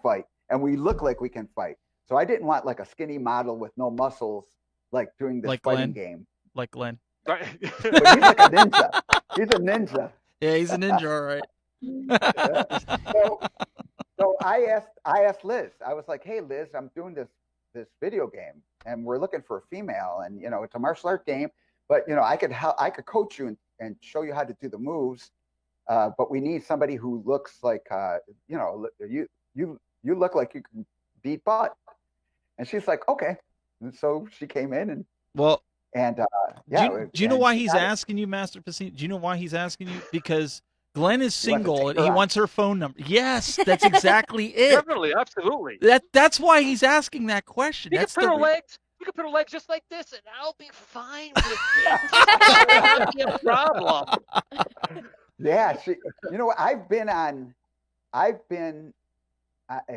G: fight, and we look like we can fight. So I didn't want like a skinny model with no muscles, like doing this fighting game.
B: Like Glenn.
C: Right.
G: But he's like a ninja. He's a ninja.
B: Yeah, he's a ninja, all right.
G: So I asked Liz. I was like, "Hey, Liz, I'm doing this video game, and we're looking for a female, and it's a martial art game, but I could coach you and show you how to do the moves, but we need somebody who looks like you look like you can beat butt." And she's like, "Okay." And so she came in and
B: do you know why he's asking you, Master Piscina? Do you know why he's asking you? Because Glenn is single and he wants her phone number. Yes, that's exactly it.
C: Definitely, absolutely.
B: That's why he's asking that question.
C: You
B: That's
C: can put her legs just like this, and I'll be fine with it. It'll not be a problem.
G: Yeah, I've been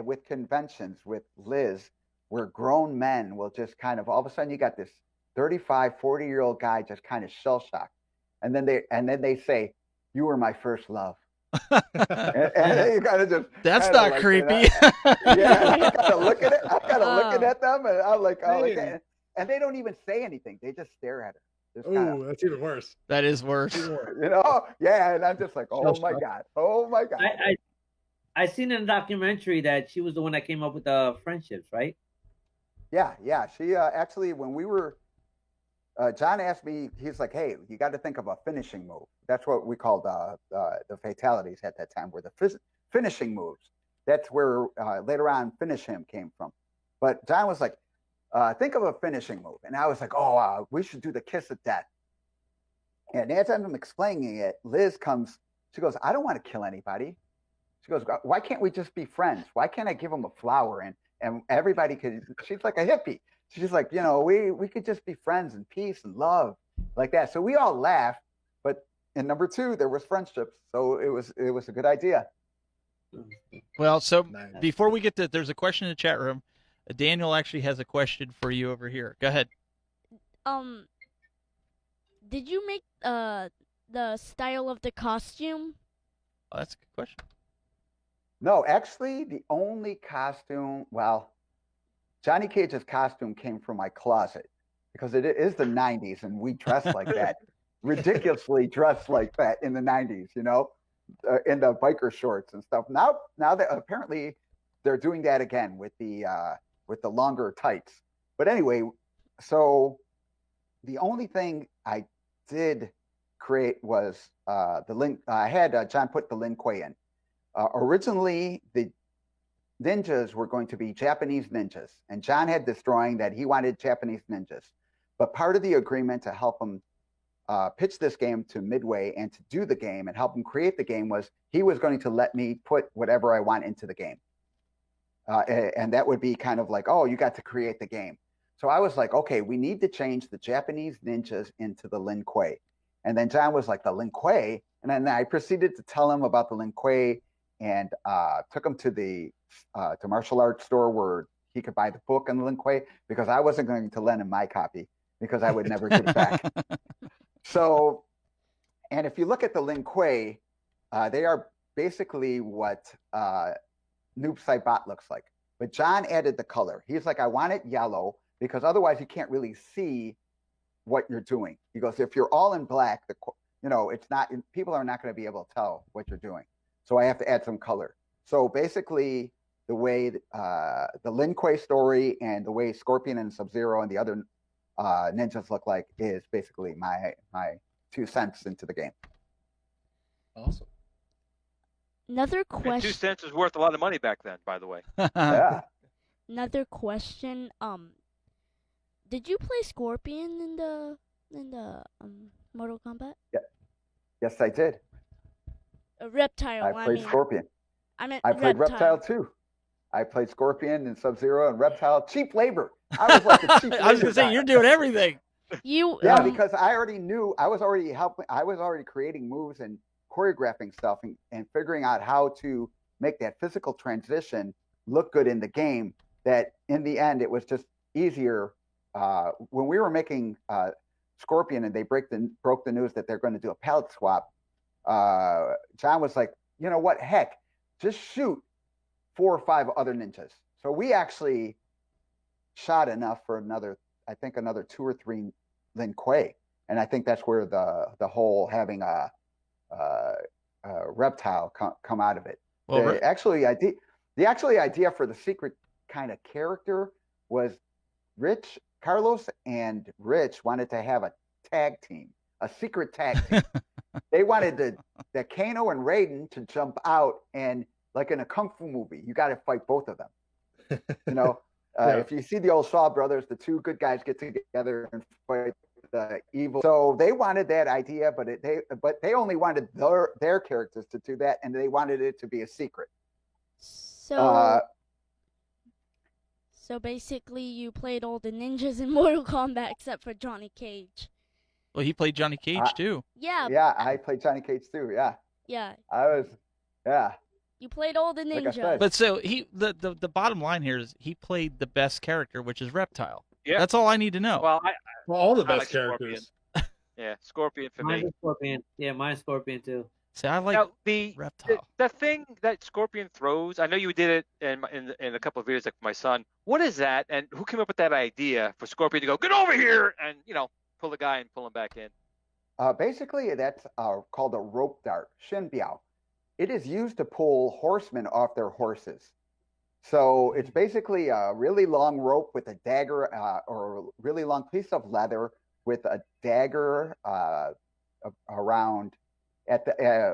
G: with conventions with Liz where grown men will just kind of all of a sudden you got this 35, 40-year-old guy just kind of shell-shocked. And then they say, "You were my first love." and you kind of just
B: that's not like, creepy.
G: Yeah, I gotta look at it. I gotta looking at them, and I'm like, "Oh," and they don't even say anything. They just stare at her.
D: Oh, that's even worse.
B: That is worse.
G: Yeah, and I'm just like, "Oh my god, oh my god."
E: I seen in a documentary that she was the one that came up with the friendships, right?
G: Yeah. She actually, when we were, John asked me, he's like, "Hey, you got to think of a finishing move." That's what we called the fatalities at that time, were the finishing moves. That's where later on Finish Him came from. But John was like, think of a finishing move. And I was like, oh, we should do the kiss of death. And as I'm explaining it, Liz comes, she goes, I don't want to kill anybody. She goes, why can't we just be friends? Why can't I give them a flower and everybody could, she's like a hippie. She's like, you know, we could just be friends and peace and love like that. So we all laughed, but in number 2, there was friendships. So it was a good idea.
B: Well, so
D: Nice.
B: before we get to, there's a question in the chat room. Daniel actually has a question for you over here. Go ahead.
F: Did you make the style of the costume?
B: Oh, that's a good question.
G: No, actually, the only costume, well, Johnny Cage's costume came from my closet because it is the 90s and we dressed like that, ridiculously dressed like that in the 90s, you know, in the biker shorts and stuff. Now that apparently they're doing that again with the longer tights. But anyway, so the only thing I did create was the Lin. I had John put the Lin Kuei in. Originally, the ninjas were going to be Japanese ninjas, and John had this drawing that he wanted Japanese ninjas. But part of the agreement to help him pitch this game to Midway and to do the game and help him create the game was he was going to let me put whatever I want into the game. And that would be kind of like, oh, you got to create the game. So I was like, okay, we need to change the Japanese ninjas into the Lin Kuei. And then John was like, the Lin Kuei? And then I proceeded to tell him about the Lin Kuei and took him to the martial arts store where he could buy the book on the Lin Kuei because I wasn't going to lend him my copy because I would never get it back. So, and if you look at the Lin Kuei, they are basically what Noob Saibot looks like. But John added the color. He's like, I want it yellow because otherwise you can't really see what you're doing. He goes, if you're all in black, it's not, people are not going to be able to tell what you're doing. So I have to add some color. So basically the way the Lin Kuei story and the way Scorpion and Sub-Zero and the other ninjas look like is basically my 2 cents into the game.
D: Awesome.
F: Another
C: And
F: question.
C: 2 cents was worth a lot of money back then, by the way.
G: Yeah.
F: Another question. Did you play Scorpion in the Mortal Kombat?
G: Yes, I did.
F: Reptile.
G: I played Scorpion.
F: I
G: played Reptile too. I played Scorpion and Sub-Zero and Reptile. Cheap labor. I was like the cheap labor
B: I was going to say,
G: guy.
B: you're doing everything.
G: Yeah, because I already knew, I was already helping, I was already creating moves and choreographing stuff and figuring out how to make that physical transition look good in the game, that in the end, it was just easier. When we were making Scorpion and they broke the news that they're going to do a palette swap, John was like, you know what, heck, just shoot 4 or 5 other ninjas. So we actually shot enough for another 2 or 3 Lin Kuei. And I think that's where the whole having a Reptile come out of it.
B: Well,
G: The actual idea for the secret kind of character was Carlos and Rich wanted to have a tag team, a secret tag team. They wanted the Kano and Raiden to jump out and, like in a kung fu movie, you got to fight both of them. You know, if you see the old Shaw Brothers, the 2 good guys get together and fight the evil. So they wanted that idea, but they only wanted their characters to do that, and they wanted it to be a secret.
F: So basically, you played all the ninjas in Mortal Kombat except for Johnny Cage.
B: Well, he played Johnny Cage too.
F: Yeah.
G: Yeah, I played Johnny Cage too. Yeah.
F: Yeah. You played all the
G: Like I
F: ninjas.
G: said.
B: But so the bottom line here is he played the best character, which is Reptile.
C: Yeah.
B: That's all I need to know.
C: Well,
D: Well, all the
C: I
D: best
C: like Scorpion.
D: characters.
C: yeah, Scorpion for
E: Mine's
C: me.
E: a Scorpion. Yeah, mine's Scorpion too.
B: See, I like
C: Now, the
B: Reptile.
C: thing that Scorpion throws, I know you did it in a couple of videos, like my son. What is that? And who came up with that idea for Scorpion to go, get over here, and pull the guy and pull him back in?
G: Basically, that's called a rope dart, shinbiao. It is used to pull horsemen off their horses. So it's basically a really long rope with a dagger or a really long piece of leather with a dagger around.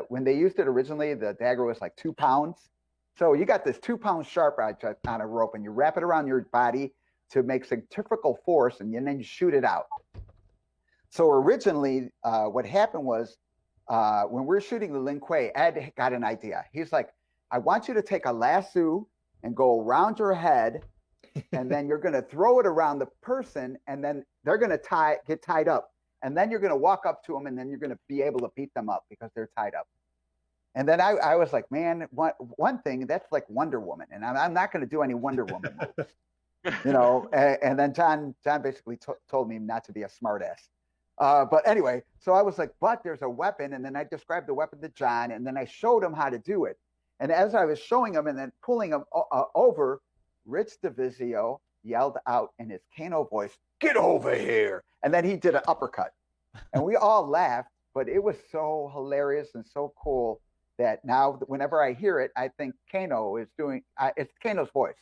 G: When they used it originally, the dagger was like 2 pounds. So you got this 2 pound sharp object on a rope and you wrap it around your body to make centrifugal force, and then you shoot it out. So originally, what happened was when we're shooting the Lin Kuei, Ed got an idea. He's like, I want you to take a lasso and go around your head, and then you're going to throw it around the person, and then they're going to get tied up. And then you're going to walk up to them, and then you're going to be able to beat them up because they're tied up. And then I was like, man, one thing, that's like Wonder Woman, and I'm not going to do any Wonder Woman moves. And then John basically told me not to be a smartass. But anyway, so I was like, but there's a weapon. And then I described the weapon to John, and then I showed him how to do it. And as I was showing him and then pulling him over, Rich DeVizio yelled out in his Kano voice, "Get over here." And then he did an uppercut. And we all laughed, but it was so hilarious and so cool that now whenever I hear it, I think Kano is doing, it's Kano's voice.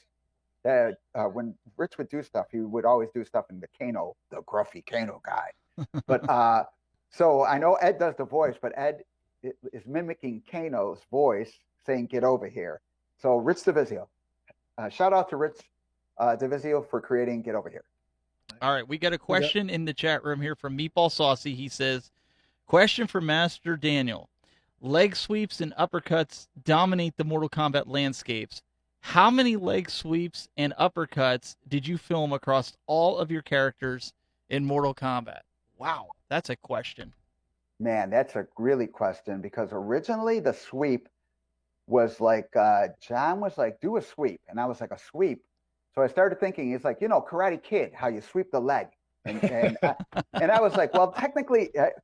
G: When Rich would do stuff, he would always do stuff in the Kano, the gruffy Kano guy. But so I know Ed does the voice, but Ed is mimicking Kano's voice, saying "Get over here." So Rich DeVizio, shout out to Rich DeVizio for creating "Get Over Here."
B: All right, we got a question in the chat room here from Meatball Saucy. He says, question for Master Daniel. Leg sweeps and uppercuts dominate the Mortal Kombat landscapes. How many leg sweeps and uppercuts did you film across all of your characters in Mortal Kombat? Wow, that's a question.
G: Man, that's a really question, because originally the sweep was like, John was like, do a sweep. And I was like, a sweep? So I started thinking, it's like, Karate Kid, how you sweep the leg. And I was like, well, technically, that's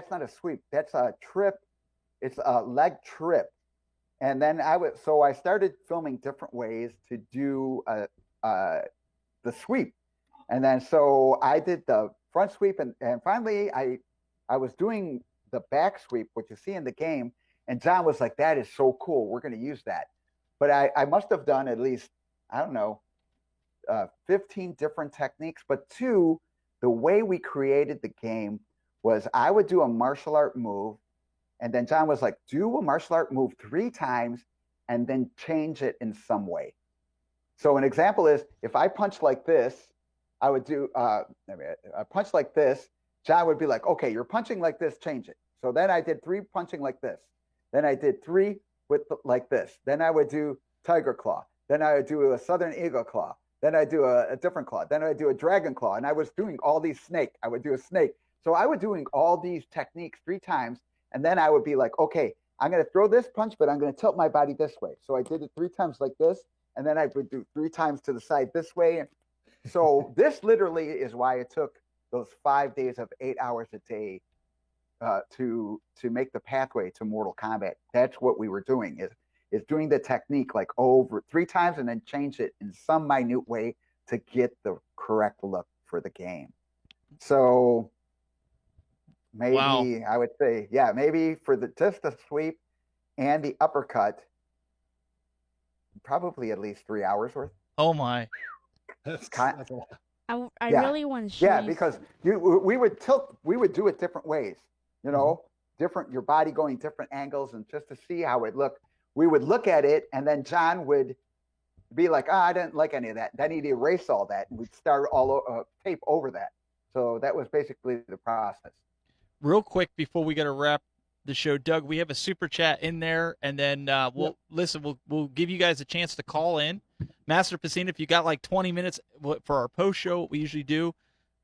G: not a sweep. That's a trip. It's a leg trip. And then I started filming different ways to do the sweep. And then so I did the front sweep, and finally I was doing the back sweep, which you see in the game. And John was like, that is so cool. We're going to use that. But I must have done at least, 15 different techniques. But two, the way we created the game was I would do a martial art move, and then John was like, do a martial art move 3 times and then change it in some way. So an example is, if I punch like this, I would do a punch like this. John would be like, okay, you're punching like this, change it. So then I did 3 punching like this. Then I did 3 with like this. Then I would do Tiger Claw. Then I would do a Southern Eagle Claw. Then I do a different claw. Then I do a Dragon Claw. And I was doing all these snake. I would do a snake. So I was doing all these techniques 3 times. And then I would be like, okay, I'm going to throw this punch, but I'm going to tilt my body this way. So I did it 3 times like this. And then I would do 3 times to the side this way. So this literally is why it took those 5 days of 8 hours a day to make the pathway to Mortal Kombat. That's what we were doing, is doing the technique like over 3 times and then change it in some minute way to get the correct look for the game. So maybe I would say, maybe for just the sweep and the uppercut, probably at least 3 hours worth.
B: Oh my.
D: That's a lot.
F: I really want to show you.
G: Because we would do it different ways, different, your body going different angles, and just to see how it looked. We would look at it, and then John would be like, I didn't like any of that. Then he'd erase all that, and we'd start tape over that. So that was basically the process.
B: Real quick before we got to wrap the show, Doug, we have a super chat in there, and then we'll give you guys a chance to call in. Master Piscina, if you got like 20 minutes for our post show, what we usually do,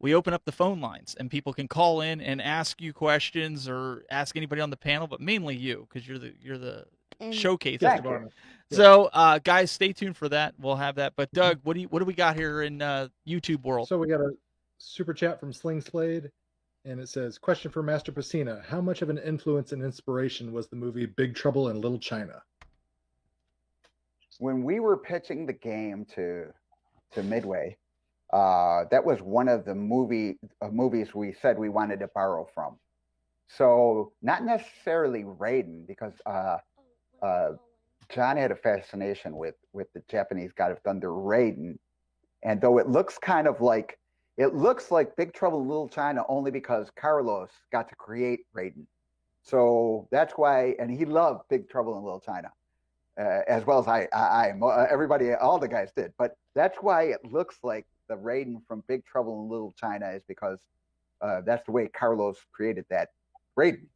B: we open up the phone lines and people can call in and ask you questions or ask anybody on the panel, but mainly you, because you're the showcase. So guys, stay tuned for that. We'll have that. But Doug, what do we got here in YouTube world?
D: So we got a super chat from Slingslade, and it says, question for Master Piscina: how much of an influence and inspiration was the movie Big Trouble in Little China?
G: When we were pitching the game to Midway, that was one of the movies we said we wanted to borrow from. So not necessarily Raiden, because John had a fascination with the Japanese God of Thunder, Raiden. And though it looks like Big Trouble in Little China only because Carlos got to create Raiden. So that's why, and he loved Big Trouble in Little China. as well as everybody, all the guys did. But that's why it looks like the Raiden from Big Trouble in Little China is because that's the way Carlos created that Raiden.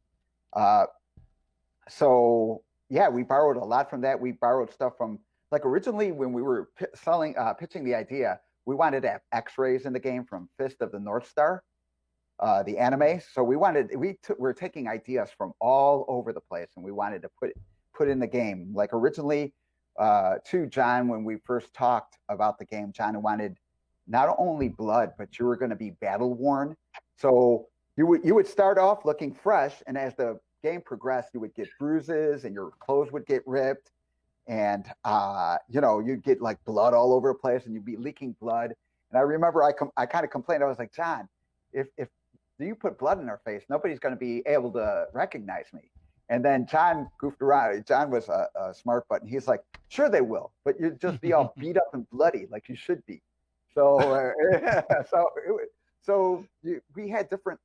G: So yeah, we borrowed a lot from that. We borrowed stuff from, like, originally when we were pitching the idea, we wanted to have X-rays in the game from Fist of the North Star, the anime. So we're taking ideas from all over the place, and we wanted to put in the game. Like originally, to John, when we first talked about the game, John wanted not only blood, but you were going to be battle worn. So you would start off looking fresh, and as the game progressed, you would get bruises, and your clothes would get ripped, and you'd get like blood all over the place, and you'd be leaking blood. And I remember I kind of complained. I was like, John, if you put blood in our face, nobody's going to be able to recognize me. And then John goofed around. John was a smart butt, and he's like, sure they will, but you'd just be all beat up and bloody like you should be. So we had different,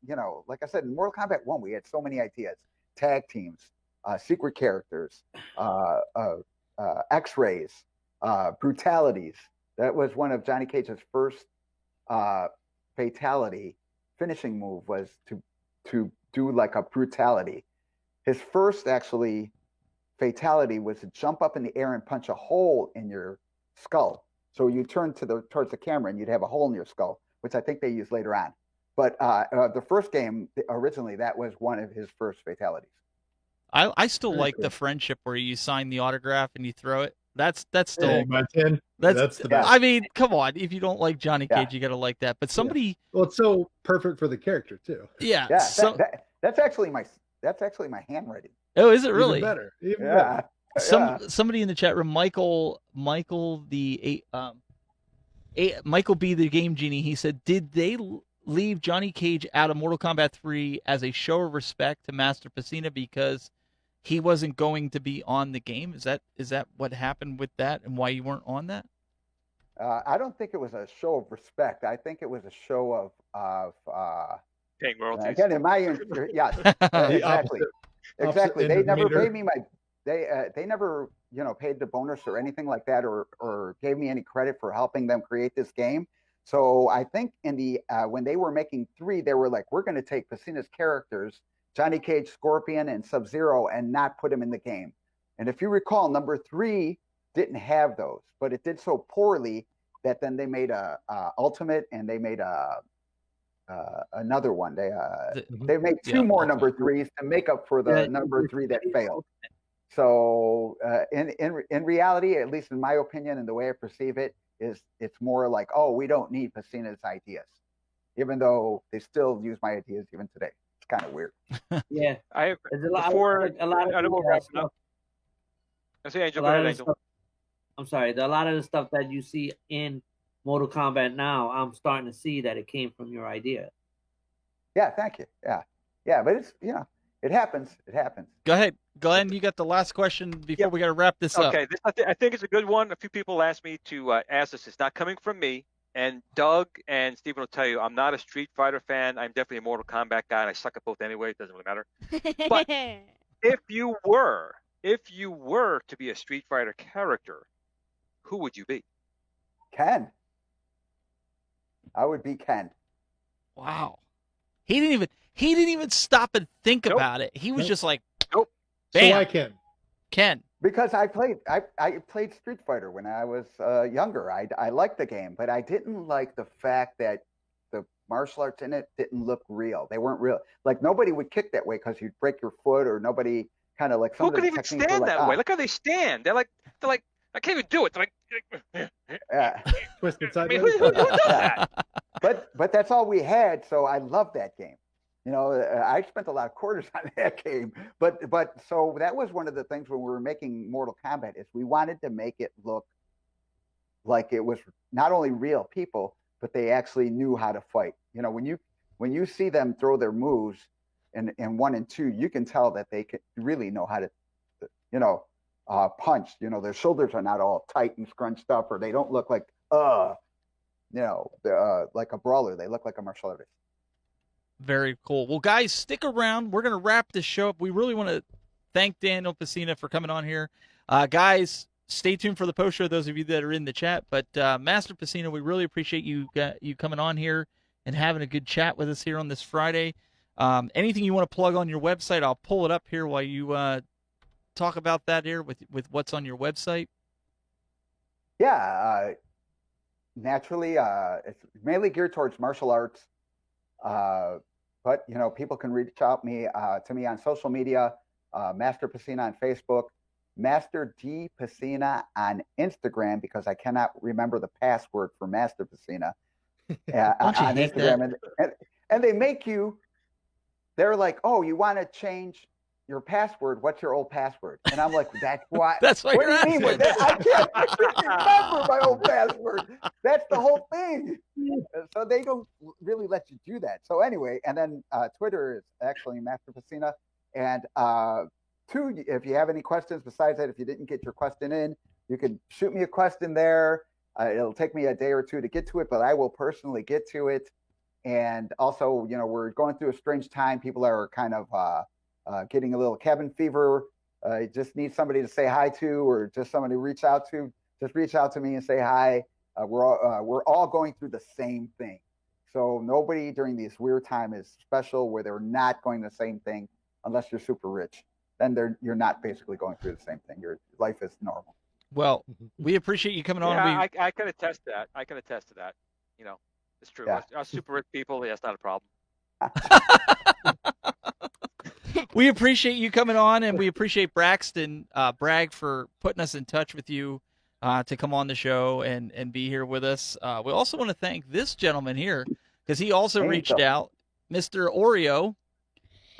G: like I said, in Mortal Kombat 1, we had so many ideas: tag teams, secret characters, X-rays, brutalities. That was one of Johnny Cage's first fatality finishing move, was to do like a brutality. His first actually fatality was to jump up in the air and punch a hole in your skull. So you turn towards the camera and you'd have a hole in your skull, which I think they used later on. But the first game, originally, that was one of his first fatalities.
B: I still like the friendship where you sign the autograph and you throw it. That's still
D: that's the best.
B: I mean, come on, if you don't like Johnny Cage, you got to like that. But somebody,
D: well, it's so perfect for the character too.
B: Yeah.
G: That's actually my handwriting.
B: Oh, is it really?
D: Even better. Even better.
B: Somebody in the chat room, Michael B, the Game Genie, he said, did they leave Johnny Cage out of Mortal Kombat 3 as a show of respect to Master Piscina because he wasn't going to be on the game? Is that what happened with that, and why you weren't on that?
G: I don't think it was a show of respect. I think it was a show of
C: paying royalties.
G: Again, exactly. They never paid me they never paid the bonus or anything like that, or gave me any credit for helping them create this game. So I think in the when they were making 3, they were like, we're going to take Piscina's characters, Johnny Cage, Scorpion, and Sub-Zero, and not put them in the game. And if you recall, number 3 didn't have those, but it did so poorly that then they made a Ultimate, and they made another one. They made 2 more number 3s to make up for the number 3 that failed. So in reality, at least in my opinion and the way I perceive it, is it's more like, oh, we don't need Piscina's ideas, even though they still use my ideas even today. It's kind of weird.
E: Yeah,
C: I have
E: there's a lot I'm sorry, a lot of the stuff that you see in Mortal Kombat now, I'm starting to see that it came from your idea.
G: Yeah, thank you. Yeah, but it's it happens.
B: Go ahead, Glenn. You got the last question before we got to wrap this up.
C: Okay, I think it's a good one. A few people asked me to ask this. It's not coming from me. And Doug and Stephen will tell you, I'm not a Street Fighter fan. I'm definitely a Mortal Kombat guy, and I suck at both anyway. It doesn't really matter. But if you were to be a Street Fighter character, who would you be?
G: Ken. I would be Ken.
B: Wow. He didn't even stop and think about it. He was just like,
C: nope.
B: Bam.
D: So I
B: Ken.
G: Because I played Street Fighter when I was younger. I liked the game, but I didn't like the fact that the martial arts in it didn't look real. They weren't real. Like, nobody would kick that way because you'd break your foot, or nobody kind of like.
C: Who could even stand that way? Look how they stand. They're like, I can't even do it. They're like,
D: twisted sideways.
C: Who does that?
G: But that's all we had, so I love that game. I spent a lot of quarters on that game, but so that was one of the things when we were making Mortal Kombat, is we wanted to make it look like it was not only real people, but they actually knew how to fight. When you see them throw their moves in 1 and 2, you can tell that they could really know how to, punch. Their shoulders are not all tight and scrunched up, or they don't look like like a brawler. They look like a martial artist.
B: Very cool. Well, guys, stick around. We're going to wrap this show up. We really want to thank Daniel Pesina for coming on here. Guys, stay tuned for the post show, those of you that are in the chat. But Master Piscina, we really appreciate you coming on here and having a good chat with us here on this Friday. Anything you want to plug on your website, I'll pull it up here while you talk about that here with what's on your website.
G: Yeah, naturally, it's mainly geared towards martial arts. But, people can reach out to me on social media, Master Piscina on Facebook, Master D Piscina on Instagram, because I cannot remember the password for Master Piscina on Instagram. And they make you, they're like, oh, you want to change your password? What's your old password? And I'm like, that's why.
B: That's what
G: do you mean with that? I can't remember my old password. That's the whole thing. So they don't really let you do that. So anyway, and then Twitter is actually Master Piscina. And two, if you have any questions besides that, if you didn't get your question in, you can shoot me a question there. It'll take me a day or two to get to it, but I will personally get to it. And also, we're going through a strange time. People are kind of getting a little cabin fever. Just need somebody to say hi to, or just somebody to reach out to. Just reach out to me and say hi. We're all going through the same thing. So nobody during this weird time is special where they're not going the same thing, unless you're super rich. Then you're not basically going through the same thing. Your life is normal.
B: Well, we appreciate you coming on.
C: Yeah, I can attest to that. I can attest to that. It's true.
G: Yeah.
C: Us super rich people, that's not a problem.
B: We appreciate you coming on, and we appreciate Braxton Bragg for putting us in touch with you to come on the show and be here with us. We also want to thank this gentleman here, because he also reached out, Mr. Oreo.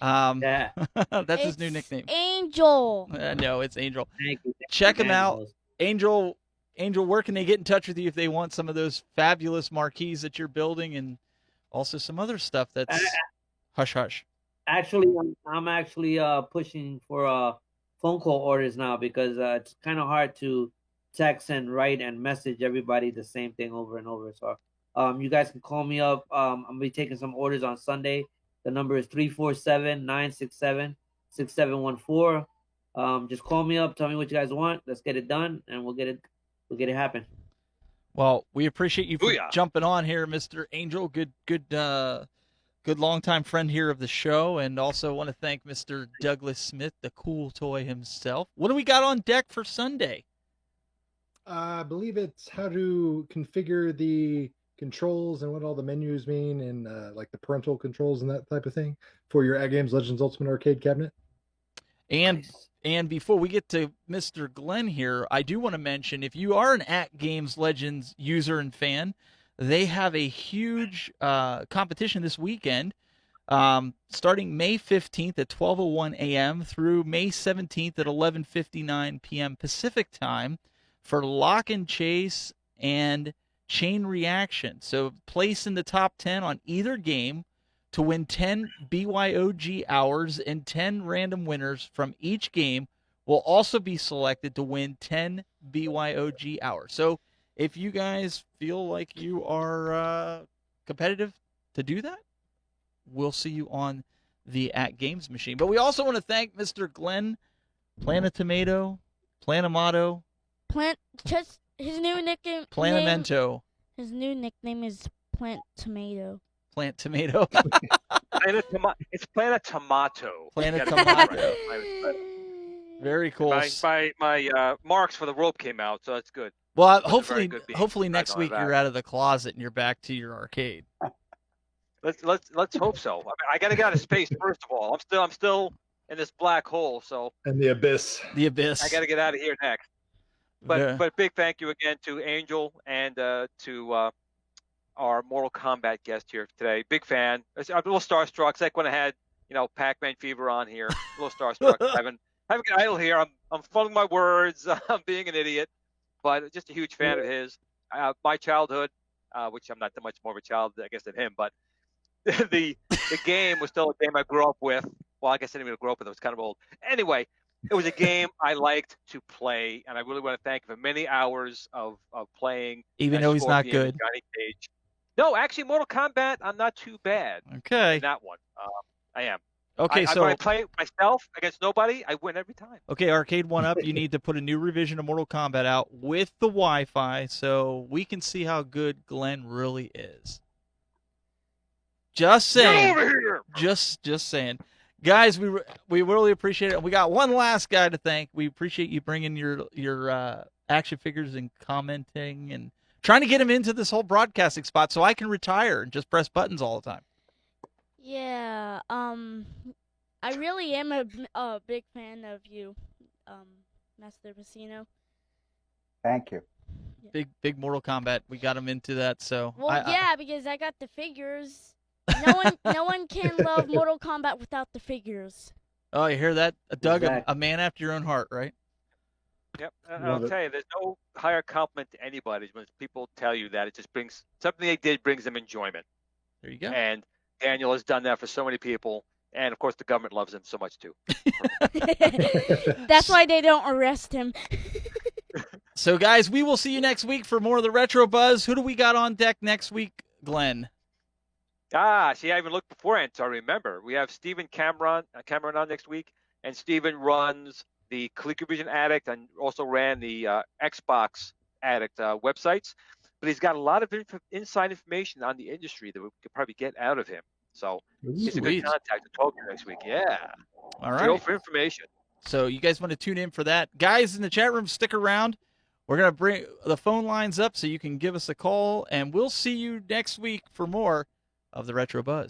E: Yeah.
B: That's his new nickname.
F: Angel.
B: No, it's Angel.
E: Thank you.
B: Check him out. Angel, where can they get in touch with you if they want some of those fabulous marquees that you're building, and also some other stuff that's hush hush?
E: Actually, I'm actually pushing for phone call orders now, because it's kind of hard to text and write and message everybody the same thing over and over. So you guys can call me up. I'm going to be taking some orders on Sunday. The number is 347-967-6714. Just call me up. Tell me what you guys want. Let's get it done, and we'll get it happen.
B: Well, we appreciate you for jumping on here, Mr. Angel. Good longtime friend here of the show, and also want to thank Mr. Douglas Smith, the COOLTOY himself. What do we got on deck for Sunday?
D: I believe it's how to configure the controls and what all the menus mean, and like the parental controls and that type of thing for your At Games Legends Ultimate Arcade cabinet.
B: And before we get to Mr. Glenn here, I do want to mention, if you are an At Games Legends user and fan, they have a huge competition this weekend, starting May 15th at 12:01 a.m. through May 17th at 11:59 p.m. Pacific time for Lock and Chase and Chain Reaction. So place in the top 10 on either game to win 10 BYOG hours, and 10 random winners from each game will also be selected to win 10 BYOG hours. So if you guys feel like you are competitive to do that, we'll see you on the At Games machine. But we also want to thank Mr. Glenn Planatomato,
F: Just his new nickname.
B: Planamento.
F: His new nickname is Plant Tomato.
B: Plant Tomato.
C: It's Planet Tomato.
B: Planet Tomato. Very cool.
C: My marks for the rope came out, so that's good.
B: Well, hopefully next week you're out of the closet and you're back to your arcade.
C: Let's hope so. I got to get out of space first of all. I'm still in this black hole, so.
D: And the abyss.
B: The abyss.
C: I got to get out of here next. But big thank you again to Angel and to our Mortal Kombat guest here today. Big fan. I'm a little starstruck. It's like when I had Pac-Man fever on here. A little starstruck. having an idol here. I'm fumbling my words. I'm being an idiot, but just a huge fan of his. My childhood, which I'm not that much more of a child, I guess, than him, but the game was still a game I grew up with. Well, I guess I didn't even grow up with it. It was kind of old. Anyway, it was a game I liked to play, and I really want to thank him for many hours of playing.
B: Even though he's not good.
C: Johnny Cage. No, actually, Mortal Kombat, I'm not too bad.
B: Okay.
C: In that one. I am.
B: Okay,
C: when I play myself against nobody, I win every time.
B: Okay, Arcade 1-Up, you need to put a new revision of Mortal Kombat out with the Wi-Fi so we can see how good Glenn really is. Just saying.
C: Get over here!
B: Just saying. Guys, we really appreciate it. We got one last guy to thank. We appreciate you bringing your action figures and commenting and trying to get him into this whole broadcasting spot so I can retire and just press buttons all the time.
F: Yeah, I really am a big fan of you, Master Piscina.
G: Thank you.
B: Big Mortal Kombat. We got him into that, so.
F: Well, because I got the figures. No one can love Mortal Kombat without the figures.
B: Oh, you hear that? Doug,
E: Exactly.
B: a man after your own heart, right?
C: Yep, I'll tell you, there's no higher compliment to anybody when people tell you that. It just brings something they did brings them enjoyment.
B: There you go.
C: And Daniel has done that for so many people, and of course the government loves him so much too.
F: That's why they don't arrest him.
B: So, guys, we will see you next week for more of the Retro Buzz. Who do we got on deck next week, Glenn?
C: See, I even looked beforehand, so I remember. We have Stephen Cameron on next week, and Stephen runs the ColecoVision Addict and also ran the Xbox Addict websites. But he's got a lot of inside information on the industry that we could probably get out of him. So he's a good
B: Sweet.
C: contact to talk to next week. Yeah.
B: All
C: Drill
B: right.
C: for information.
B: So you guys want to tune in for that. Guys in the chat room, stick around. We're going to bring the phone lines up so you can give us a call, and we'll see you next week for more of the Retro Buzz.